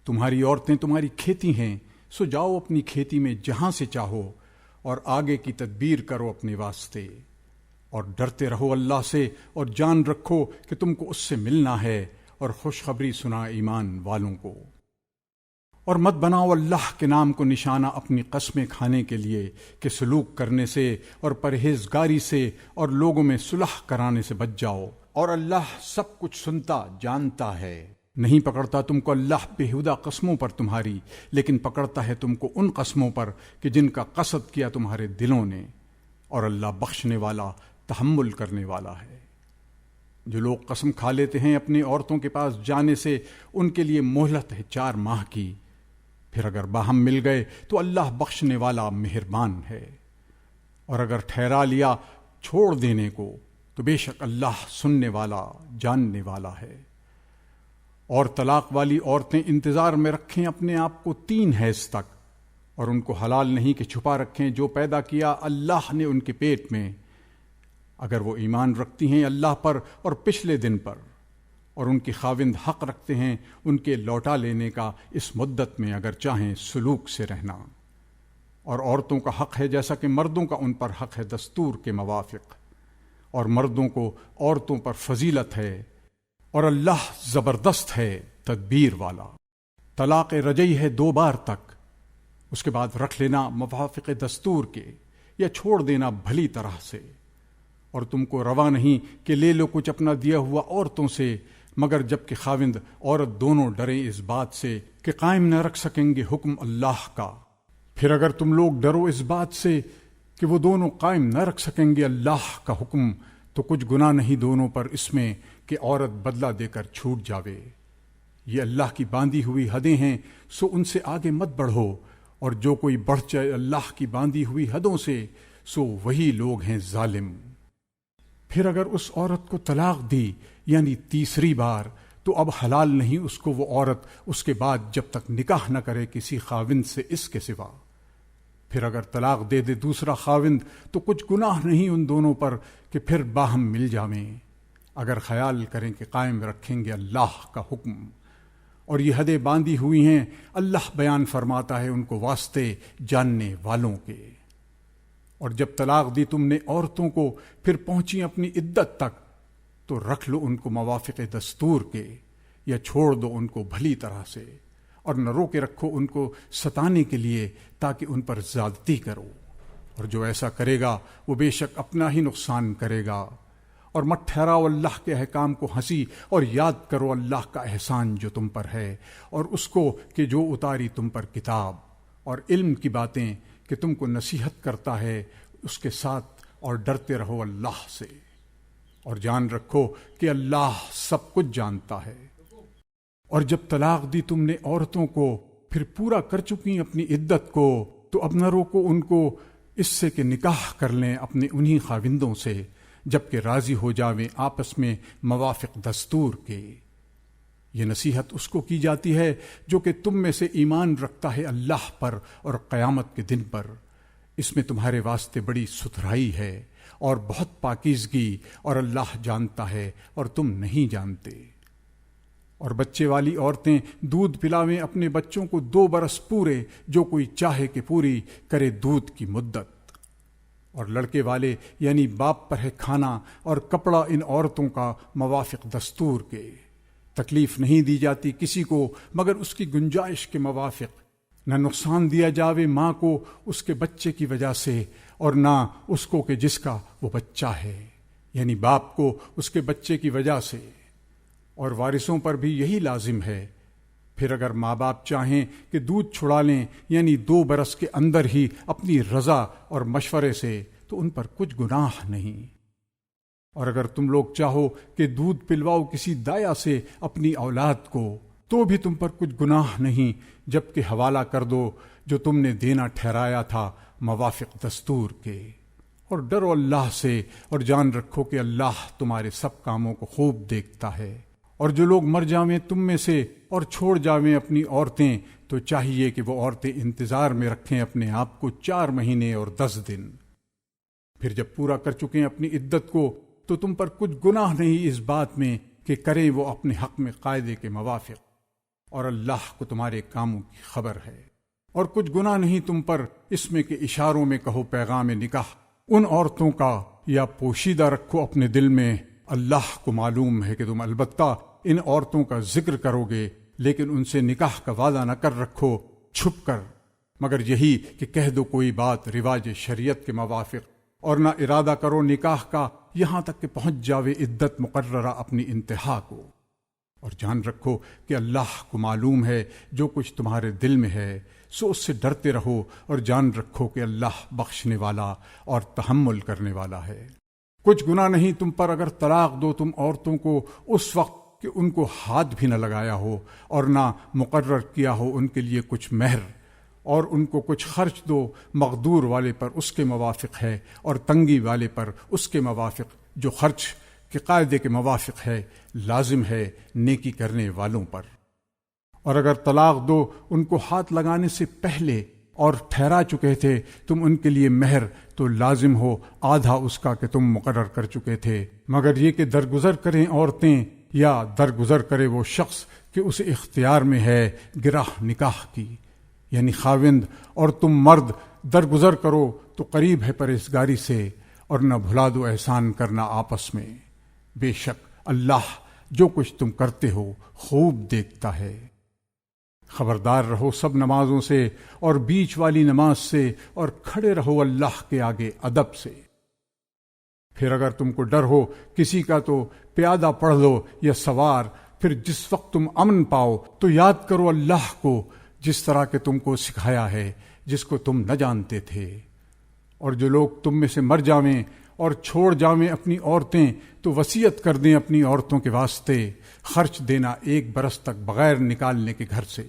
تمہاری عورتیں تمہاری کھیتی ہیں، سو جاؤ اپنی کھیتی میں جہاں سے چاہو، اور آگے کی تدبیر کرو اپنے واسطے، اور ڈرتے رہو اللہ سے، اور جان رکھو کہ تم کو اس سے ملنا ہے، اور خوشخبری سنا ایمان والوں کو۔ اور مت بناؤ اللہ کے نام کو نشانہ اپنی قسمیں کھانے کے لیے، کہ سلوک کرنے سے اور پرہیزگاری سے اور لوگوں میں صلح کرانے سے بچ جاؤ، اور اللہ سب کچھ سنتا جانتا ہے۔ نہیں پکڑتا تم کو اللہ بےہودہ قسموں پر تمہاری، لیکن پکڑتا ہے تم کو ان قسموں پر کہ جن کا قصد کیا تمہارے دلوں نے، اور اللہ بخشنے والا تحمل کرنے والا ہے۔ جو لوگ قسم کھا لیتے ہیں اپنی عورتوں کے پاس جانے سے، ان کے لیے مہلت ہے 4 ماہ کی، پھر اگر باہم مل گئے تو اللہ بخشنے والا مہربان ہے، اور اگر ٹھہرا لیا چھوڑ دینے کو تو بے شک اللہ سننے والا جاننے والا ہے۔ اور طلاق والی عورتیں انتظار میں رکھیں اپنے آپ کو 3 حیض تک، اور ان کو حلال نہیں کہ چھپا رکھیں جو پیدا کیا اللہ نے ان کے پیٹ میں، اگر وہ ایمان رکھتی ہیں اللہ پر اور پچھلے دن پر، اور ان کے خاوند حق رکھتے ہیں ان کے لوٹا لینے کا اس مدت میں اگر چاہیں سلوک سے رہنا، اور عورتوں کا حق ہے جیسا کہ مردوں کا ان پر حق ہے دستور کے موافق، اور مردوں کو عورتوں پر فضیلت ہے، اور اللہ زبردست ہے تدبیر والا۔ طلاق رجعی ہے 2 بار تک، اس کے بعد رکھ لینا موافق دستور کے یا چھوڑ دینا بھلی طرح سے، اور تم کو روا نہیں کہ لے لو کچھ اپنا دیا ہوا عورتوں سے، مگر جب کہ خاوند عورت دونوں ڈریں اس بات سے کہ قائم نہ رکھ سکیں گے حکم اللہ کا۔ پھر اگر تم لوگ ڈرو اس بات سے کہ وہ دونوں قائم نہ رکھ سکیں گے اللہ کا حکم، تو کچھ گناہ نہیں دونوں پر اس میں کہ عورت بدلہ دے کر چھوٹ جاوے۔ یہ اللہ کی باندھی ہوئی حدیں ہیں، سو ان سے آگے مت بڑھو، اور جو کوئی بڑھ جائے اللہ کی باندھی ہوئی حدوں سے سو وہی لوگ ہیں ظالم۔ پھر اگر اس عورت کو طلاق دی یعنی تیسری بار، تو اب حلال نہیں اس کو وہ عورت اس کے بعد جب تک نکاح نہ کرے کسی خاوند سے اس کے سوا۔ پھر اگر طلاق دے دے دوسرا خاوند تو کچھ گناہ نہیں ان دونوں پر کہ پھر باہم مل جاویں، اگر خیال کریں کہ قائم رکھیں گے اللہ کا حکم۔ اور یہ حدیں باندھی ہوئی ہیں، اللہ بیان فرماتا ہے ان کو واسطے جاننے والوں کے۔ اور جب طلاق دی تم نے عورتوں کو، پھر پہنچی اپنی عدت تک، تو رکھ لو ان کو موافق دستور کے یا چھوڑ دو ان کو بھلی طرح سے، اور نہ رو کے رکھو ان کو ستانے کے لیے تاکہ ان پر زیادتی کرو، اور جو ایسا کرے گا وہ بے شک اپنا ہی نقصان کرے گا۔ اور مت ٹھہراؤ اللہ کے احکام کو ہنسی، اور یاد کرو اللہ کا احسان جو تم پر ہے، اور اس کو کہ جو اتاری تم پر کتاب اور علم کی باتیں کہ تم کو نصیحت کرتا ہے اس کے ساتھ، اور ڈرتے رہو اللہ سے، اور جان رکھو کہ اللہ سب کچھ جانتا ہے۔ اور جب طلاق دی تم نے عورتوں کو، پھر پورا کر چکی اپنی عدت کو، تو اب نہ روکو ان کو اس سے کہ نکاح کر لیں اپنے انہی خاوندوں سے، جبکہ راضی ہو جاویں آپس میں موافق دستور کے۔ یہ نصیحت اس کو کی جاتی ہے جو کہ تم میں سے ایمان رکھتا ہے اللہ پر اور قیامت کے دن پر، اس میں تمہارے واسطے بڑی ستھرائی ہے اور بہت پاکیزگی، اور اللہ جانتا ہے اور تم نہیں جانتے۔ اور بچے والی عورتیں دودھ پلاویں اپنے بچوں کو 2 برس پورے، جو کوئی چاہے کہ پوری کرے دودھ کی مدت۔ اور لڑکے والے یعنی باپ پر ہے کھانا اور کپڑا ان عورتوں کا موافق دستور کے۔ تکلیف نہیں دی جاتی کسی کو مگر اس کی گنجائش کے موافق، نہ نقصان دیا جاوے ماں کو اس کے بچے کی وجہ سے، اور نہ اس کو کہ جس کا وہ بچہ ہے، یعنی باپ کو اس کے بچے کی وجہ سے۔ اور وارثوں پر بھی یہی لازم ہے۔ پھر اگر ماں باپ چاہیں کہ دودھ چھڑا لیں یعنی 2 برس کے اندر ہی اپنی رضا اور مشورے سے، تو ان پر کچھ گناہ نہیں۔ اور اگر تم لوگ چاہو کہ دودھ پلواؤ کسی دایا سے اپنی اولاد کو، تو بھی تم پر کچھ گناہ نہیں، جبکہ حوالہ کر دو جو تم نے دینا ٹھہرایا تھا موافق دستور کے۔ اور ڈرو اللہ سے، اور جان رکھو کہ اللہ تمہارے سب کاموں کو خوب دیکھتا ہے۔ اور جو لوگ مر جاویں تم میں سے اور چھوڑ جاویں اپنی عورتیں، تو چاہیے کہ وہ عورتیں انتظار میں رکھیں اپنے آپ کو 4 مہینے اور 10 دن۔ پھر جب پورا کر چکیں اپنی عدت کو، تو تم پر کچھ گناہ نہیں اس بات میں کہ کریں وہ اپنے حق میں قاعدے کے موافق، اور اللہ کو تمہارے کاموں کی خبر ہے۔ اور کچھ گناہ نہیں تم پر اس میں کہ اشاروں میں کہو پیغام نکاح ان عورتوں کا، یا پوشیدہ رکھو اپنے دل میں، اللہ کو معلوم ہے کہ تم البتہ ان عورتوں کا ذکر کرو گے، لیکن ان سے نکاح کا وعدہ نہ کر رکھو چھپ کر، مگر یہی کہ کہہ دو کوئی بات رواج شریعت کے موافق، اور نہ ارادہ کرو نکاح کا یہاں تک کہ پہنچ جاوے عدت مقررہ اپنی انتہا کو۔ اور جان رکھو کہ اللہ کو معلوم ہے جو کچھ تمہارے دل میں ہے، سو اس سے ڈرتے رہو، اور جان رکھو کہ اللہ بخشنے والا اور تحمل کرنے والا ہے۔ کچھ گناہ نہیں تم پر اگر طلاق دو تم عورتوں کو اس وقت کہ ان کو ہاتھ بھی نہ لگایا ہو، اور نہ مقرر کیا ہو ان کے لیے کچھ مہر، اور ان کو کچھ خرچ دو، مقدور والے پر اس کے موافق ہے، اور تنگی والے پر اس کے موافق، جو خرچ کے قاعدے کے موافق ہے، لازم ہے نیکی کرنے والوں پر۔ اور اگر طلاق دو ان کو ہاتھ لگانے سے پہلے اور ٹھہرا چکے تھے تم ان کے لیے مہر، تو لازم ہو آدھا اس کا کہ تم مقرر کر چکے تھے، مگر یہ کہ درگزر کریں عورتیں یا درگزر کرے وہ شخص کہ اسے اختیار میں ہے گرہ نکاح کی، یعنی خاوند اور تم مرد درگزر کرو تو قریب ہے پرہیزگاری سے، اور نہ بھلا دو احسان کرنا آپس میں، بے شک اللہ جو کچھ تم کرتے ہو خوب دیکھتا ہے۔ خبردار رہو سب نمازوں سے اور بیچ والی نماز سے، اور کھڑے رہو اللہ کے آگے ادب سے۔ پھر اگر تم کو ڈر ہو کسی کا تو پیادہ پڑھ لو یا سوار، پھر جس وقت تم امن پاؤ تو یاد کرو اللہ کو جس طرح کہ تم کو سکھایا ہے جس کو تم نہ جانتے تھے۔ اور جو لوگ تم میں سے مر جاویں اور چھوڑ جاویں اپنی عورتیں تو وصیت کر دیں اپنی عورتوں کے واسطے خرچ دینا 1 برس تک بغیر نکالنے کے گھر سے۔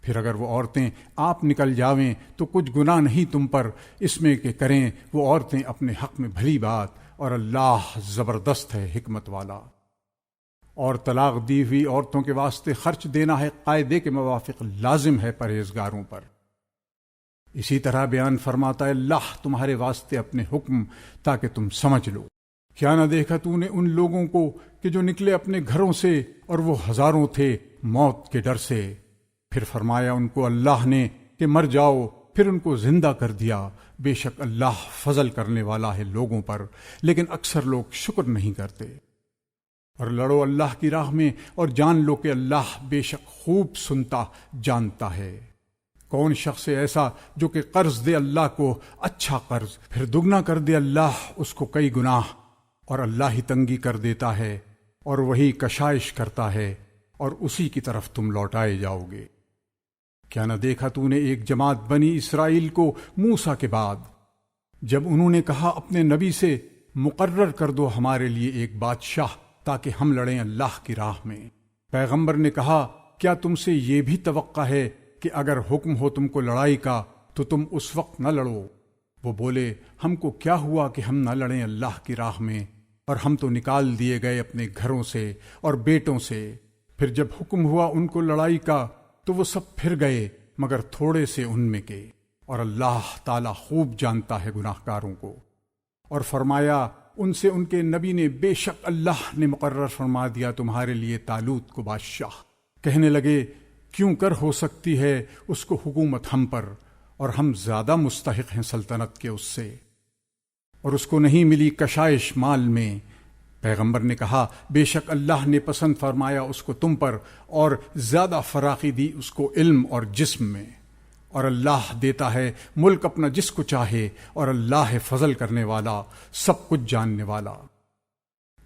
پھر اگر وہ عورتیں آپ نکل جاویں تو کچھ گناہ نہیں تم پر اس میں کہ کریں وہ عورتیں اپنے حق میں بھلی بات، اور اللہ زبردست ہے حکمت والا۔ اور طلاق دی ہوئی عورتوں کے واسطے خرچ دینا ہے قاعدے کے موافق لازم ہے پرہیزگاروں پر۔ اسی طرح بیان فرماتا ہے اللہ تمہارے واسطے اپنے حکم تاکہ تم سمجھ لو۔ کیا نہ دیکھا تو نے ان لوگوں کو کہ جو نکلے اپنے گھروں سے اور وہ ہزاروں تھے موت کے ڈر سے، پھر فرمایا ان کو اللہ نے کہ مر جاؤ، پھر ان کو زندہ کر دیا، بے شک اللہ فضل کرنے والا ہے لوگوں پر، لیکن اکثر لوگ شکر نہیں کرتے۔ اور لڑو اللہ کی راہ میں اور جان لو کہ اللہ بے شک خوب سنتا جانتا ہے۔ کون شخص ہے ایسا جو کہ قرض دے اللہ کو اچھا قرض، پھر دگنا کر دے اللہ اس کو کئی گناہ، اور اللہ ہی تنگی کر دیتا ہے اور وہی کشائش کرتا ہے، اور اسی کی طرف تم لوٹائے جاؤ گے۔ کیا نہ دیکھا تو نے ایک جماعت بنی اسرائیل کو موسیٰ کے بعد، جب انہوں نے کہا اپنے نبی سے مقرر کر دو ہمارے لیے ایک بادشاہ تاکہ ہم لڑیں اللہ کی راہ میں۔ پیغمبر نے کہا کیا تم سے یہ بھی توقع ہے کہ اگر حکم ہو تم کو لڑائی کا تو تم اس وقت نہ لڑو؟ وہ بولے ہم کو کیا ہوا کہ ہم نہ لڑیں اللہ کی راہ میں، اور ہم تو نکال دیے گئے اپنے گھروں سے اور بیٹوں سے۔ پھر جب حکم ہوا ان کو لڑائی کا تو وہ سب پھر گئے مگر تھوڑے سے ان میں کے، اور اللہ تعالی خوب جانتا ہے گناہ کاروں کو۔ اور فرمایا ان سے ان کے نبی نے بے شک اللہ نے مقرر فرما دیا تمہارے لیے طالوت کو بادشاہ۔ کہنے لگے کیوں کر ہو سکتی ہے اس کو حکومت ہم پر، اور ہم زیادہ مستحق ہیں سلطنت کے اس سے، اور اس کو نہیں ملی کشائش مال میں۔ پیغمبر نے کہا بے شک اللہ نے پسند فرمایا اس کو تم پر، اور زیادہ فراخی دی اس کو علم اور جسم میں، اور اللہ دیتا ہے ملک اپنا جس کو چاہے، اور اللہ ہے فضل کرنے والا سب کچھ جاننے والا۔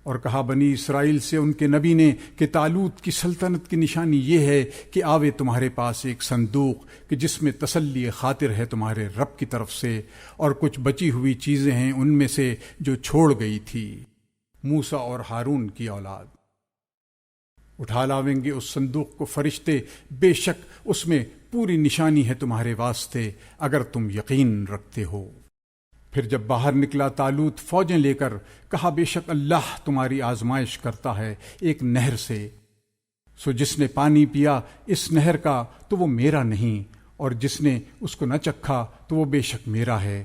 اور کہا بنی اسرائیل سے ان کے نبی نے کہ طالوت کی سلطنت کی نشانی یہ ہے کہ آوے تمہارے پاس ایک صندوق کہ جس میں تسلی خاطر ہے تمہارے رب کی طرف سے، اور کچھ بچی ہوئی چیزیں ہیں ان میں سے جو چھوڑ گئی تھی موسیٰ اور ہارون کی اولاد۔ اٹھا لاویں گے اس صندوق کو فرشتے، بے شک اس میں پوری نشانی ہے تمہارے واسطے اگر تم یقین رکھتے ہو۔ پھر جب باہر نکلا طالوت فوجیں لے کر، کہا بے شک اللہ تمہاری آزمائش کرتا ہے ایک نہر سے، سو جس نے پانی پیا اس نہر کا تو وہ میرا نہیں، اور جس نے اس کو نہ چکھا تو وہ بے شک میرا ہے،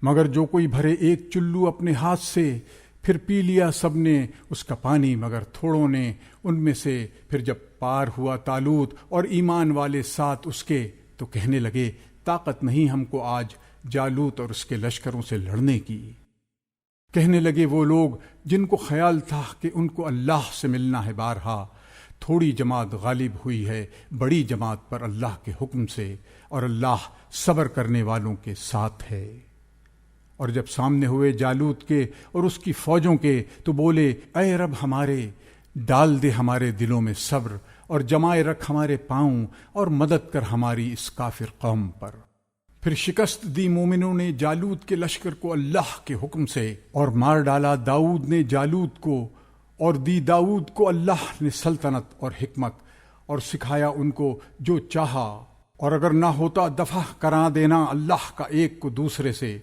مگر جو کوئی بھرے ایک چلو اپنے ہاتھ سے، پھر پی لیا سب نے اس کا پانی مگر تھوڑوں نے ان میں سے۔ پھر جب پار ہوا طالوت اور ایمان والے ساتھ اس کے تو کہنے لگے طاقت نہیں ہم کو آج جالوت اور اس کے لشکروں سے لڑنے کی۔ کہنے لگے وہ لوگ جن کو خیال تھا کہ ان کو اللہ سے ملنا ہے بارہا، تھوڑی جماعت غالب ہوئی ہے بڑی جماعت پر اللہ کے حکم سے، اور اللہ صبر کرنے والوں کے ساتھ ہے۔ اور جب سامنے ہوئے جالوت کے اور اس کی فوجوں کے تو بولے اے رب ہمارے، ڈال دے ہمارے دلوں میں صبر، اور جمائے رکھ ہمارے پاؤں، اور مدد کر ہماری اس کافر قوم پر۔ پھر شکست دی مومنوں نے جالوت کے لشکر کو اللہ کے حکم سے، اور مار ڈالا داؤد نے جالوت کو، اور دی داؤد کو اللہ نے سلطنت اور حکمت، اور سکھایا ان کو جو چاہا، اور اگر نہ ہوتا دفع کرا دینا اللہ کا ایک کو دوسرے سے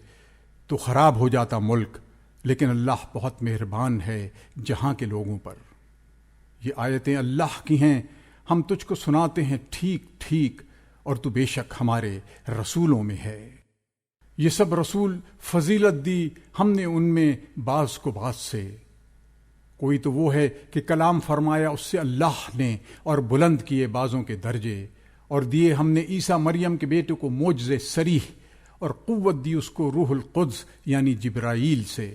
تو خراب ہو جاتا ملک، لیکن اللہ بہت مہربان ہے جہاں کے لوگوں پر۔ یہ آیتیں اللہ کی ہیں، ہم تجھ کو سناتے ہیں ٹھیک ٹھیک، اور تو بے شک ہمارے رسولوں میں ہے۔ یہ سب رسول فضیلت دی ہم نے ان میں بعض کو بعض سے، کوئی تو وہ ہے کہ کلام فرمایا اس سے اللہ نے اور بلند کیے بازوں کے درجے، اور دیے ہم نے عیسیٰ مریم کے بیٹے کو معجزے صریح، اور قوت دی اس کو روح القدس یعنی جبرائیل سے۔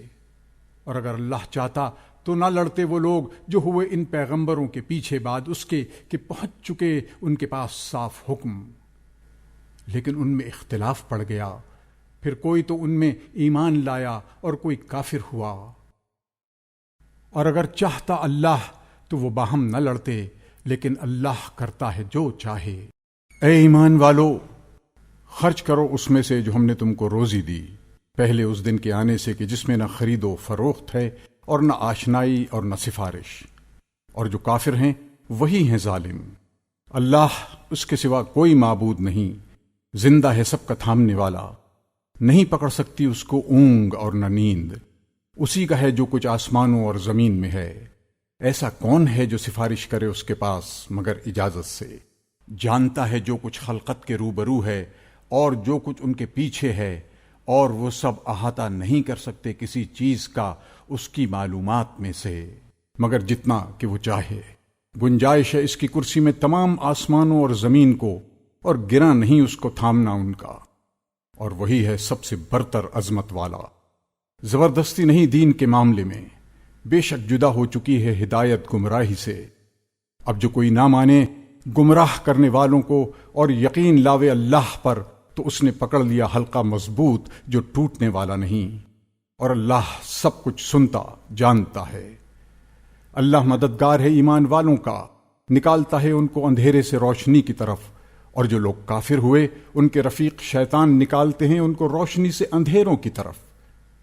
اور اگر اللہ چاہتا تو نہ لڑتے وہ لوگ جو ہوئے ان پیغمبروں کے پیچھے بعد اس کے کہ پہنچ چکے ان کے پاس صاف حکم، لیکن ان میں اختلاف پڑ گیا، پھر کوئی تو ان میں ایمان لایا اور کوئی کافر ہوا۔ اور اگر چاہتا اللہ تو وہ باہم نہ لڑتے، لیکن اللہ کرتا ہے جو چاہے۔ اے ایمان والو، خرچ کرو اس میں سے جو ہم نے تم کو روزی دی، پہلے اس دن کے آنے سے کہ جس میں نہ خرید و فروخت ہے اور نہ آشنائی اور نہ سفارش، اور جو کافر ہیں وہی ہیں ظالم۔ اللہ اس کے سوا کوئی معبود نہیں، زندہ ہے سب کا تھامنے والا، نہیں پکڑ سکتی اس کو اونگ اور نہ نیند، اسی کا ہے جو کچھ آسمانوں اور زمین میں ہے۔ ایسا کون ہے جو سفارش کرے اس کے پاس مگر اجازت سے؟ جانتا ہے جو کچھ خلقت کے روبرو ہے اور جو کچھ ان کے پیچھے ہے، اور وہ سب احاطہ نہیں کر سکتے کسی چیز کا اس کی معلومات میں سے مگر جتنا کہ وہ چاہے۔ گنجائش ہے اس کی کرسی میں تمام آسمانوں اور زمین کو، اور گرا نہیں اس کو تھامنا ان کا، اور وہی ہے سب سے برتر عظمت والا۔ زبردستی نہیں دین کے معاملے میں، بے شک جدا ہو چکی ہے ہدایت گمراہی سے۔ اب جو کوئی نہ مانے گمراہ کرنے والوں کو اور یقین لاوے اللہ پر، تو اس نے پکڑ لیا حلقہ مضبوط جو ٹوٹنے والا نہیں، اور اللہ سب کچھ سنتا جانتا ہے۔ اللہ مددگار ہے ایمان والوں کا، نکالتا ہے ان کو اندھیرے سے روشنی کی طرف، اور جو لوگ کافر ہوئے ان کے رفیق شیطان نکالتے ہیں ان کو روشنی سے اندھیروں کی طرف۔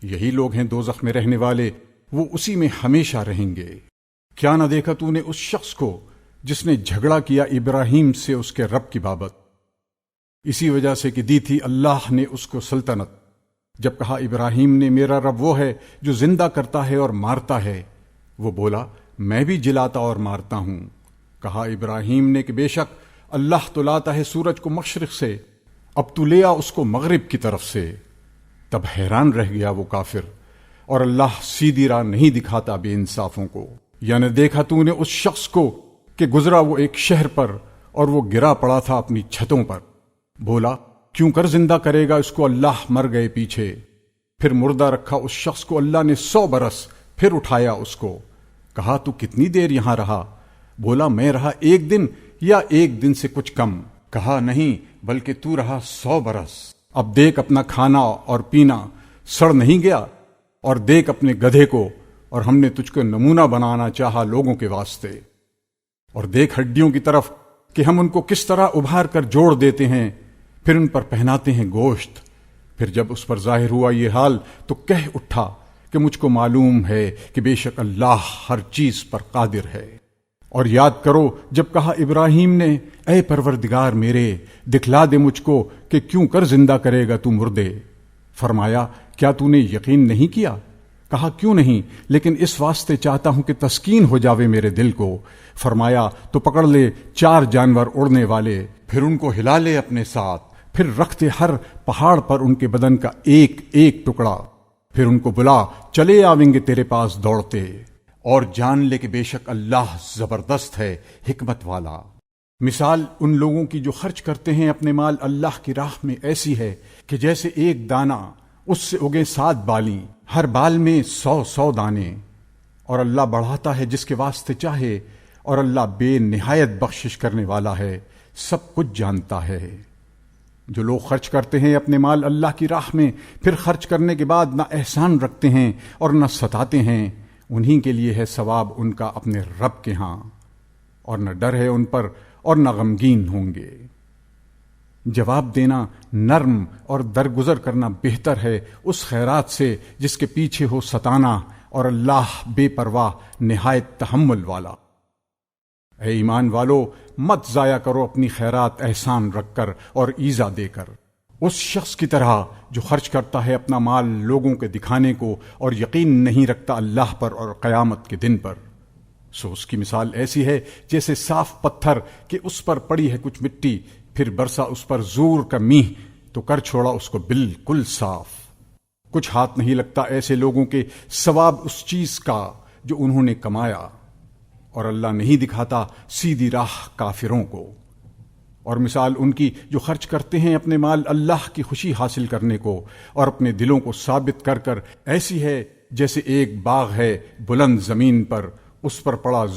یہی لوگ ہیں دوزخ میں رہنے والے، وہ اسی میں ہمیشہ رہیں گے۔ کیا نہ دیکھا تو نے اس شخص کو جس نے جھگڑا کیا ابراہیم سے اس کے رب کی بابت، اسی وجہ سے کہ دی تھی اللہ نے اس کو سلطنت۔ جب کہا ابراہیم نے میرا رب وہ ہے جو زندہ کرتا ہے اور مارتا ہے، وہ بولا میں بھی جلاتا اور مارتا ہوں۔ کہا ابراہیم نے کہ بے شک اللہ تو لاتا ہے سورج کو مشرق سے، اب تو لے آ اس کو مغرب کی طرف سے۔ تب حیران رہ گیا وہ کافر، اور اللہ سیدھی راہ نہیں دکھاتا بے انصافوں کو۔ یعنی دیکھا تو نے اس شخص کو کہ گزرا وہ ایک شہر پر، اور وہ گرا پڑا تھا اپنی چھتوں پر، بولا کیوں کر زندہ کرے گا اس کو اللہ، مر گئے پیچھے۔ پھر مردہ رکھا اس شخص کو اللہ نے 100 برس، پھر اٹھایا اس کو۔ کہا تو کتنی دیر یہاں رہا؟ بولا میں رہا 1 دن یا 1 دن سے کچھ کم۔ کہا نہیں بلکہ تو رہا 100 برس۔ اب دیکھ اپنا کھانا اور پینا سڑ نہیں گیا، اور دیکھ اپنے گدھے کو، اور ہم نے تجھ کو نمونہ بنانا چاہا لوگوں کے واسطے، اور دیکھ ہڈیوں کی طرف کہ ہم ان کو کس طرح ابھار کر جوڑ دیتے ہیں، پھر ان پر پہناتے ہیں گوشت۔ پھر جب اس پر ظاہر ہوا یہ حال تو کہہ اٹھا کہ مجھ کو معلوم ہے کہ بے شک اللہ ہر چیز پر قادر ہے۔ اور یاد کرو جب کہا ابراہیم نے اے پروردگار میرے، دکھلا دے مجھ کو کہ کیوں کر زندہ کرے گا تو مردے۔ فرمایا کیا تو نے یقین نہیں کیا؟ کہا کیوں نہیں، لیکن اس واسطے چاہتا ہوں کہ تسکین ہو جاوے میرے دل کو۔ فرمایا تو پکڑ لے 4 جانور اڑنے والے، پھر ان کو ہلا لے اپنے ساتھ، پھر رکھتے ہر پہاڑ پر ان کے بدن کا ایک ایک ٹکڑا، پھر ان کو بلا چلے آویں گے تیرے پاس دوڑتے، اور جان لے کہ بے شک اللہ زبردست ہے حکمت والا۔ مثال ان لوگوں کی جو خرچ کرتے ہیں اپنے مال اللہ کی راہ میں ایسی ہے کہ جیسے ایک دانہ، اس سے اگے 7 بالی، ہر بال میں 100 دانے، اور اللہ بڑھاتا ہے جس کے واسطے چاہے، اور اللہ بے نہایت بخشش کرنے والا ہے، سب کچھ جانتا ہے۔ جو لوگ خرچ کرتے ہیں اپنے مال اللہ کی راہ میں، پھر خرچ کرنے کے بعد نہ احسان رکھتے ہیں اور نہ ستاتے ہیں، انہی کے لیے ہے ثواب ان کا اپنے رب کے ہاں، اور نہ ڈر ہے ان پر اور نہ غمگین ہوں گے۔ جواب دینا نرم اور درگزر کرنا بہتر ہے اس خیرات سے جس کے پیچھے ہو ستانا، اور اللہ بے پرواہ نہایت تحمل والا۔ اے ایمان والو، مت ضائع کرو اپنی خیرات احسان رکھ کر اور ایذا دے کر، اس شخص کی طرح جو خرچ کرتا ہے اپنا مال لوگوں کے دکھانے کو اور یقین نہیں رکھتا اللہ پر اور قیامت کے دن پر۔ سو اس کی مثال ایسی ہے جیسے صاف پتھر کہ اس پر پڑی ہے کچھ مٹی، پھر برسا اس پر زور کا میہ تو کر چھوڑا اس کو بالکل صاف۔ کچھ ہاتھ نہیں لگتا ایسے لوگوں کے ثواب اس چیز کا جو انہوں نے کمایا، اور اللہ نہیں دکھاتا سیدھی راہ کافروں کو۔ اور مثال ان کی جو خرچ کرتے ہیں اپنے مال اللہ کی خوشی حاصل کرنے کو اور اپنے دلوں کو ثابت کر کر، ایسی ہے جیسے ایک باغ ہے بلند زمین پر، اس پر پڑا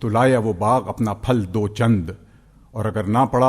تو لایا وہ باغ اپنا پھل دو چند، اور اگر نہ پڑا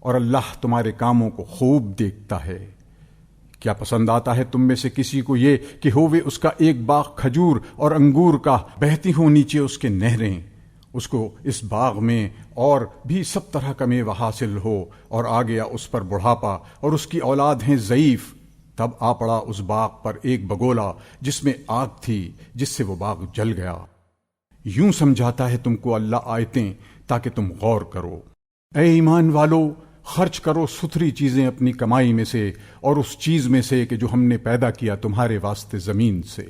اور اللہ تمہارے کاموں کو خوب دیکھتا ہے۔ کیا پسند آتا ہے تم میں سے کسی کو یہ کہ ہووے اس کا ایک باغ کھجور اور انگور کا، بہتی ہوں نیچے اس کے نہریں، اس کو اس باغ میں اور بھی سب طرح کا میوہ حاصل ہو، اور آ گیا اس پر بڑھاپا اور اس کی اولاد ہیں ضعیف، تب آ پڑا اس باغ پر ایک بگولا جس میں آگ تھی، جس سے وہ باغ جل گیا۔ یوں سمجھاتا ہے تم کو اللہ آیتیں تاکہ تم غور کرو۔ اے ایمان والو، خرچ کرو ستھری چیزیں اپنی کمائی میں سے، اور اس چیز میں سے کہ جو ہم نے پیدا کیا تمہارے واسطے زمین سے،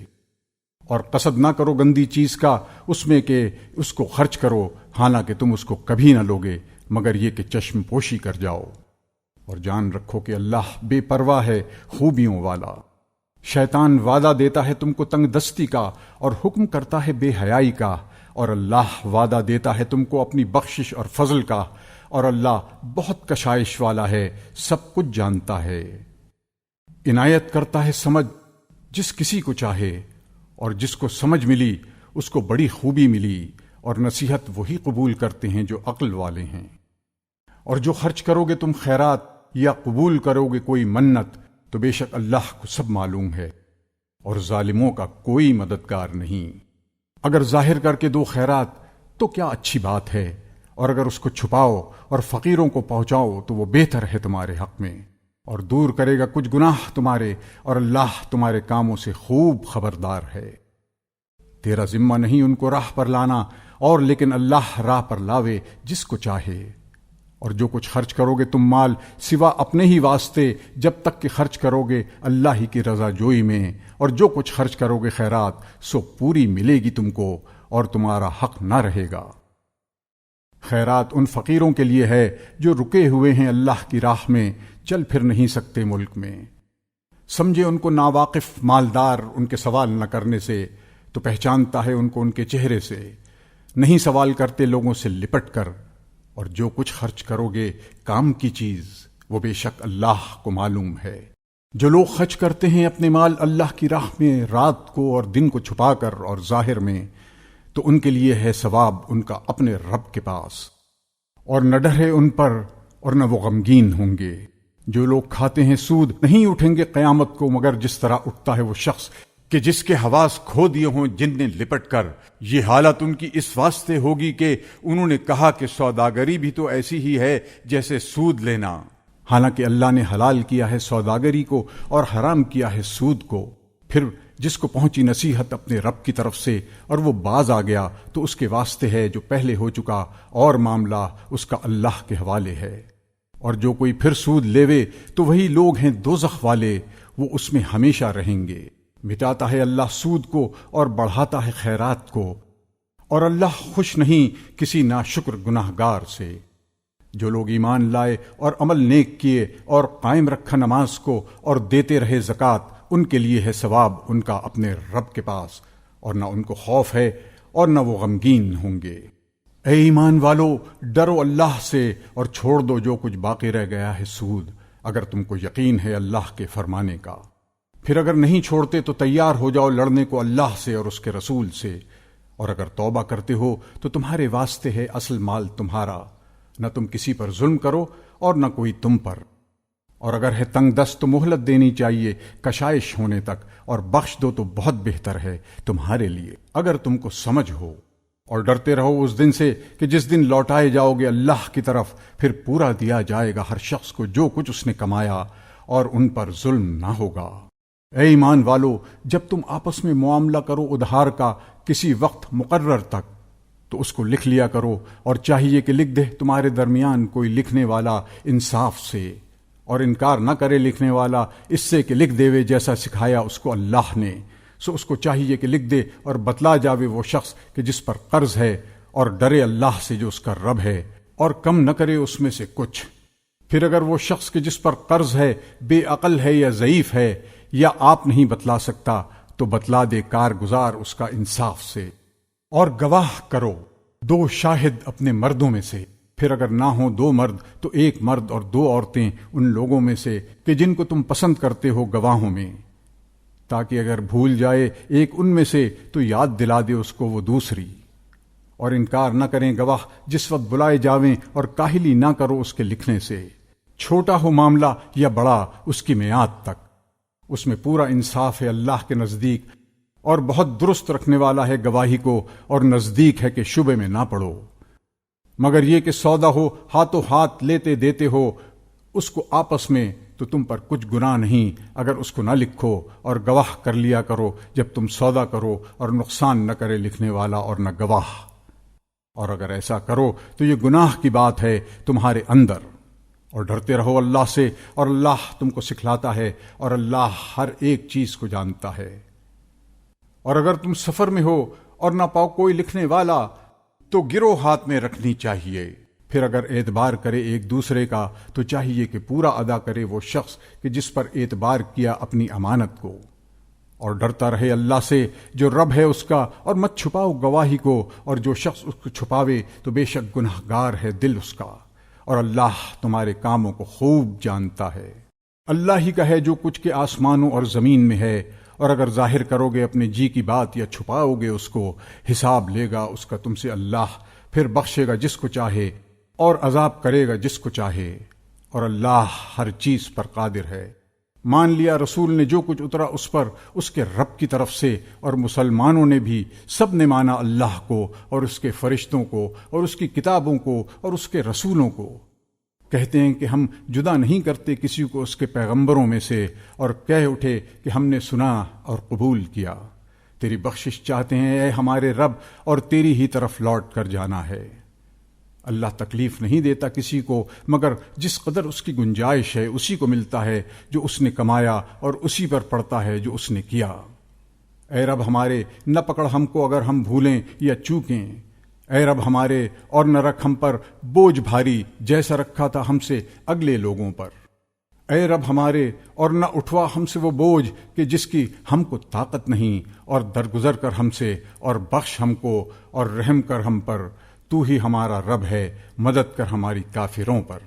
اور قصد نہ کرو گندی چیز کا اس میں کہ اس کو خرچ کرو، حالانکہ تم اس کو کبھی نہ لوگے مگر یہ کہ چشم پوشی کر جاؤ، اور جان رکھو کہ اللہ بے پرواہ ہے، خوبیوں والا۔ شیطان وعدہ دیتا ہے تم کو تنگ دستی کا اور حکم کرتا ہے بے حیائی کا، اور اللہ وعدہ دیتا ہے تم کو اپنی بخشش اور فضل کا، اور اللہ بہت کشائش والا ہے، سب کچھ جانتا ہے۔ عنایت کرتا ہے سمجھ جس کسی کو چاہے، اور جس کو سمجھ ملی اس کو بڑی خوبی ملی، اور نصیحت وہی قبول کرتے ہیں جو عقل والے ہیں۔ اور جو خرچ کرو گے تم خیرات یا قبول کرو گے کوئی منت، تو بے شک اللہ کو سب معلوم ہے، اور ظالموں کا کوئی مددگار نہیں۔ اگر ظاہر کر کے دو خیرات تو کیا اچھی بات ہے، اور اگر اس کو چھپاؤ اور فقیروں کو پہنچاؤ تو وہ بہتر ہے تمہارے حق میں، اور دور کرے گا کچھ گناہ تمہارے، اور اللہ تمہارے کاموں سے خوب خبردار ہے۔ تیرا ذمہ نہیں ان کو راہ پر لانا، اور لیکن اللہ راہ پر لاوے جس کو چاہے۔ اور جو کچھ خرچ کرو گے تم مال سوا اپنے ہی واسطے، جب تک کہ خرچ کرو گے اللہ ہی کی رضا جوئی میں، اور جو کچھ خرچ کرو گے خیرات سو پوری ملے گی تم کو، اور تمہارا حق نہ رہے گا۔ خیرات ان فقیروں کے لیے ہے جو رکے ہوئے ہیں اللہ کی راہ میں، چل پھر نہیں سکتے ملک میں۔ سمجھے ان کو ناواقف مالدار ان کے سوال نہ کرنے سے، تو پہچانتا ہے ان کو ان کے چہرے سے۔ نہیں سوال کرتے لوگوں سے لپٹ کر، اور جو کچھ خرچ کرو گے کام کی چیز وہ بے شک اللہ کو معلوم ہے۔ جو لوگ خرچ کرتے ہیں اپنے مال اللہ کی راہ میں رات کو اور دن کو چھپا کر اور ظاہر میں، تو ان کے لیے ہے ثواب ان کا اپنے رب کے پاس، اور نہ ڈر ہے ان پر اور نہ وہ غمگین ہوں گے۔ جو لوگ کھاتے ہیں سود نہیں اٹھیں گے قیامت کو مگر جس طرح اٹھتا ہے وہ شخص کہ جس کے حواس کھو دیے ہوں جن نے لپٹ کر۔ یہ حالت ان کی اس واسطے ہوگی کہ انہوں نے کہا کہ سوداگری بھی تو ایسی ہی ہے جیسے سود لینا، حالانکہ اللہ نے حلال کیا ہے سوداگری کو اور حرام کیا ہے سود کو۔ پھر جس کو پہنچی نصیحت اپنے رب کی طرف سے اور وہ باز آ گیا تو اس کے واسطے ہے جو پہلے ہو چکا، اور معاملہ اس کا اللہ کے حوالے ہے۔ اور جو کوئی پھر سود لیوے تو وہی لوگ ہیں دوزخ والے، وہ اس میں ہمیشہ رہیں گے۔ مٹاتا ہے اللہ سود کو اور بڑھاتا ہے خیرات کو، اور اللہ خوش نہیں کسی ناشکر گناہ گار سے۔ جو لوگ ایمان لائے اور عمل نیک کیے اور قائم رکھا نماز کو اور دیتے رہے زکوٰۃ، ان کے لیے ہے ثواب ان کا اپنے رب کے پاس، اور نہ ان کو خوف ہے اور نہ وہ غمگین ہوں گے۔ اے ایمان والو، ڈرو اللہ سے اور چھوڑ دو جو کچھ باقی رہ گیا ہے سود، اگر تم کو یقین ہے اللہ کے فرمانے کا۔ پھر اگر نہیں چھوڑتے تو تیار ہو جاؤ لڑنے کو اللہ سے اور اس کے رسول سے، اور اگر توبہ کرتے ہو تو تمہارے واسطے ہے اصل مال تمہارا، نہ تم کسی پر ظلم کرو اور نہ کوئی تم پر۔ اور اگر ہے تنگ دست تو مہلت دینی چاہیے کشائش ہونے تک، اور بخش دو تو بہت بہتر ہے تمہارے لیے اگر تم کو سمجھ ہو۔ اور ڈرتے رہو اس دن سے کہ جس دن لوٹائے جاؤ گے اللہ کی طرف، پھر پورا دیا جائے گا ہر شخص کو جو کچھ اس نے کمایا، اور ان پر ظلم نہ ہوگا۔ اے ایمان والو، جب تم آپس میں معاملہ کرو ادھار کا کسی وقت مقرر تک، تو اس کو لکھ لیا کرو، اور چاہیے کہ لکھ دے تمہارے درمیان کوئی لکھنے والا انصاف سے، اور انکار نہ کرے لکھنے والا اس سے کہ لکھ دے جیسا سکھایا اس کو اللہ نے، سو اس کو چاہیے کہ لکھ دے اور بتلا جاوے وہ شخص کہ جس پر قرض ہے، اور ڈرے اللہ سے جو اس کا رب ہے، اور کم نہ کرے اس میں سے کچھ۔ پھر اگر وہ شخص کہ جس پر قرض ہے بے عقل ہے یا ضعیف ہے یا آپ نہیں بتلا سکتا، تو بتلا دے کارگزار اس کا انصاف سے، اور گواہ کرو 2 شاہد اپنے مردوں میں سے، پھر اگر نہ ہوں 2 مرد تو 1 مرد اور 2 عورتیں ان لوگوں میں سے کہ جن کو تم پسند کرتے ہو گواہوں میں، تاکہ اگر بھول جائے ایک ان میں سے تو یاد دلا دے اس کو وہ دوسری، اور انکار نہ کریں گواہ جس وقت بلائے جاویں، اور کاہلی نہ کرو اس کے لکھنے سے، چھوٹا ہو معاملہ یا بڑا اس کی میعاد تک، اس میں پورا انصاف ہے اللہ کے نزدیک، اور بہت درست رکھنے والا ہے گواہی کو، اور نزدیک ہے کہ شبے میں نہ پڑو، مگر یہ کہ سودا ہو ہاتھوں ہاتھ لیتے دیتے ہو اس کو آپس میں، تو تم پر کچھ گناہ نہیں اگر اس کو نہ لکھو، اور گواہ کر لیا کرو جب تم سودا کرو، اور نقصان نہ کرے لکھنے والا اور نہ گواہ، اور اگر ایسا کرو تو یہ گناہ کی بات ہے تمہارے اندر، اور ڈرتے رہو اللہ سے، اور اللہ تم کو سکھلاتا ہے، اور اللہ ہر ایک چیز کو جانتا ہے۔ اور اگر تم سفر میں ہو اور نہ پاؤ کوئی لکھنے والا تو گرو ہاتھ میں رکھنی چاہیے، پھر اگر اعتبار کرے ایک دوسرے کا تو چاہیے کہ پورا ادا کرے وہ شخص کہ جس پر اعتبار کیا اپنی امانت کو، اور ڈرتا رہے اللہ سے جو رب ہے اس کا، اور مت چھپاؤ گواہی کو، اور جو شخص اس کو چھپاوے تو بے شک گنہگار ہے دل اس کا، اور اللہ تمہارے کاموں کو خوب جانتا ہے۔ اللہ ہی کا ہے جو کچھ کے آسمانوں اور زمین میں ہے، اور اگر ظاہر کرو گے اپنے جی کی بات یا چھپاؤ گے اس کو، حساب لے گا اس کا تم سے اللہ، پھر بخشے گا جس کو چاہے اور عذاب کرے گا جس کو چاہے، اور اللہ ہر چیز پر قادر ہے۔ مان لیا رسول نے جو کچھ اترا اس پر اس کے رب کی طرف سے، اور مسلمانوں نے بھی سب نے مانا اللہ کو اور اس کے فرشتوں کو اور اس کی کتابوں کو اور اس کے رسولوں کو، کہتے ہیں کہ ہم جدا نہیں کرتے کسی کو اس کے پیغمبروں میں سے، اور کہہ اٹھے کہ ہم نے سنا اور قبول کیا، تیری بخشش چاہتے ہیں اے ہمارے رب، اور تیری ہی طرف لوٹ کر جانا ہے۔ اللہ تکلیف نہیں دیتا کسی کو، مگر جس قدر اس کی گنجائش ہے اسی کو ملتا ہے جو اس نے کمایا، اور اسی پر پڑتا ہے جو اس نے کیا۔ اے رب ہمارے، نہ پکڑ ہم کو اگر ہم بھولیں یا چوکیں، اے رب ہمارے، اور نہ رکھ ہم پر بوجھ بھاری جیسا رکھا تھا ہم سے اگلے لوگوں پر، اے رب ہمارے، اور نہ اٹھوا ہم سے وہ بوجھ کہ جس کی ہم کو طاقت نہیں، اور درگزر کر ہم سے، اور بخش ہم کو، اور رحم کر ہم پر، تو ہی ہمارا رب ہے، مدد کر ہماری کافروں پر۔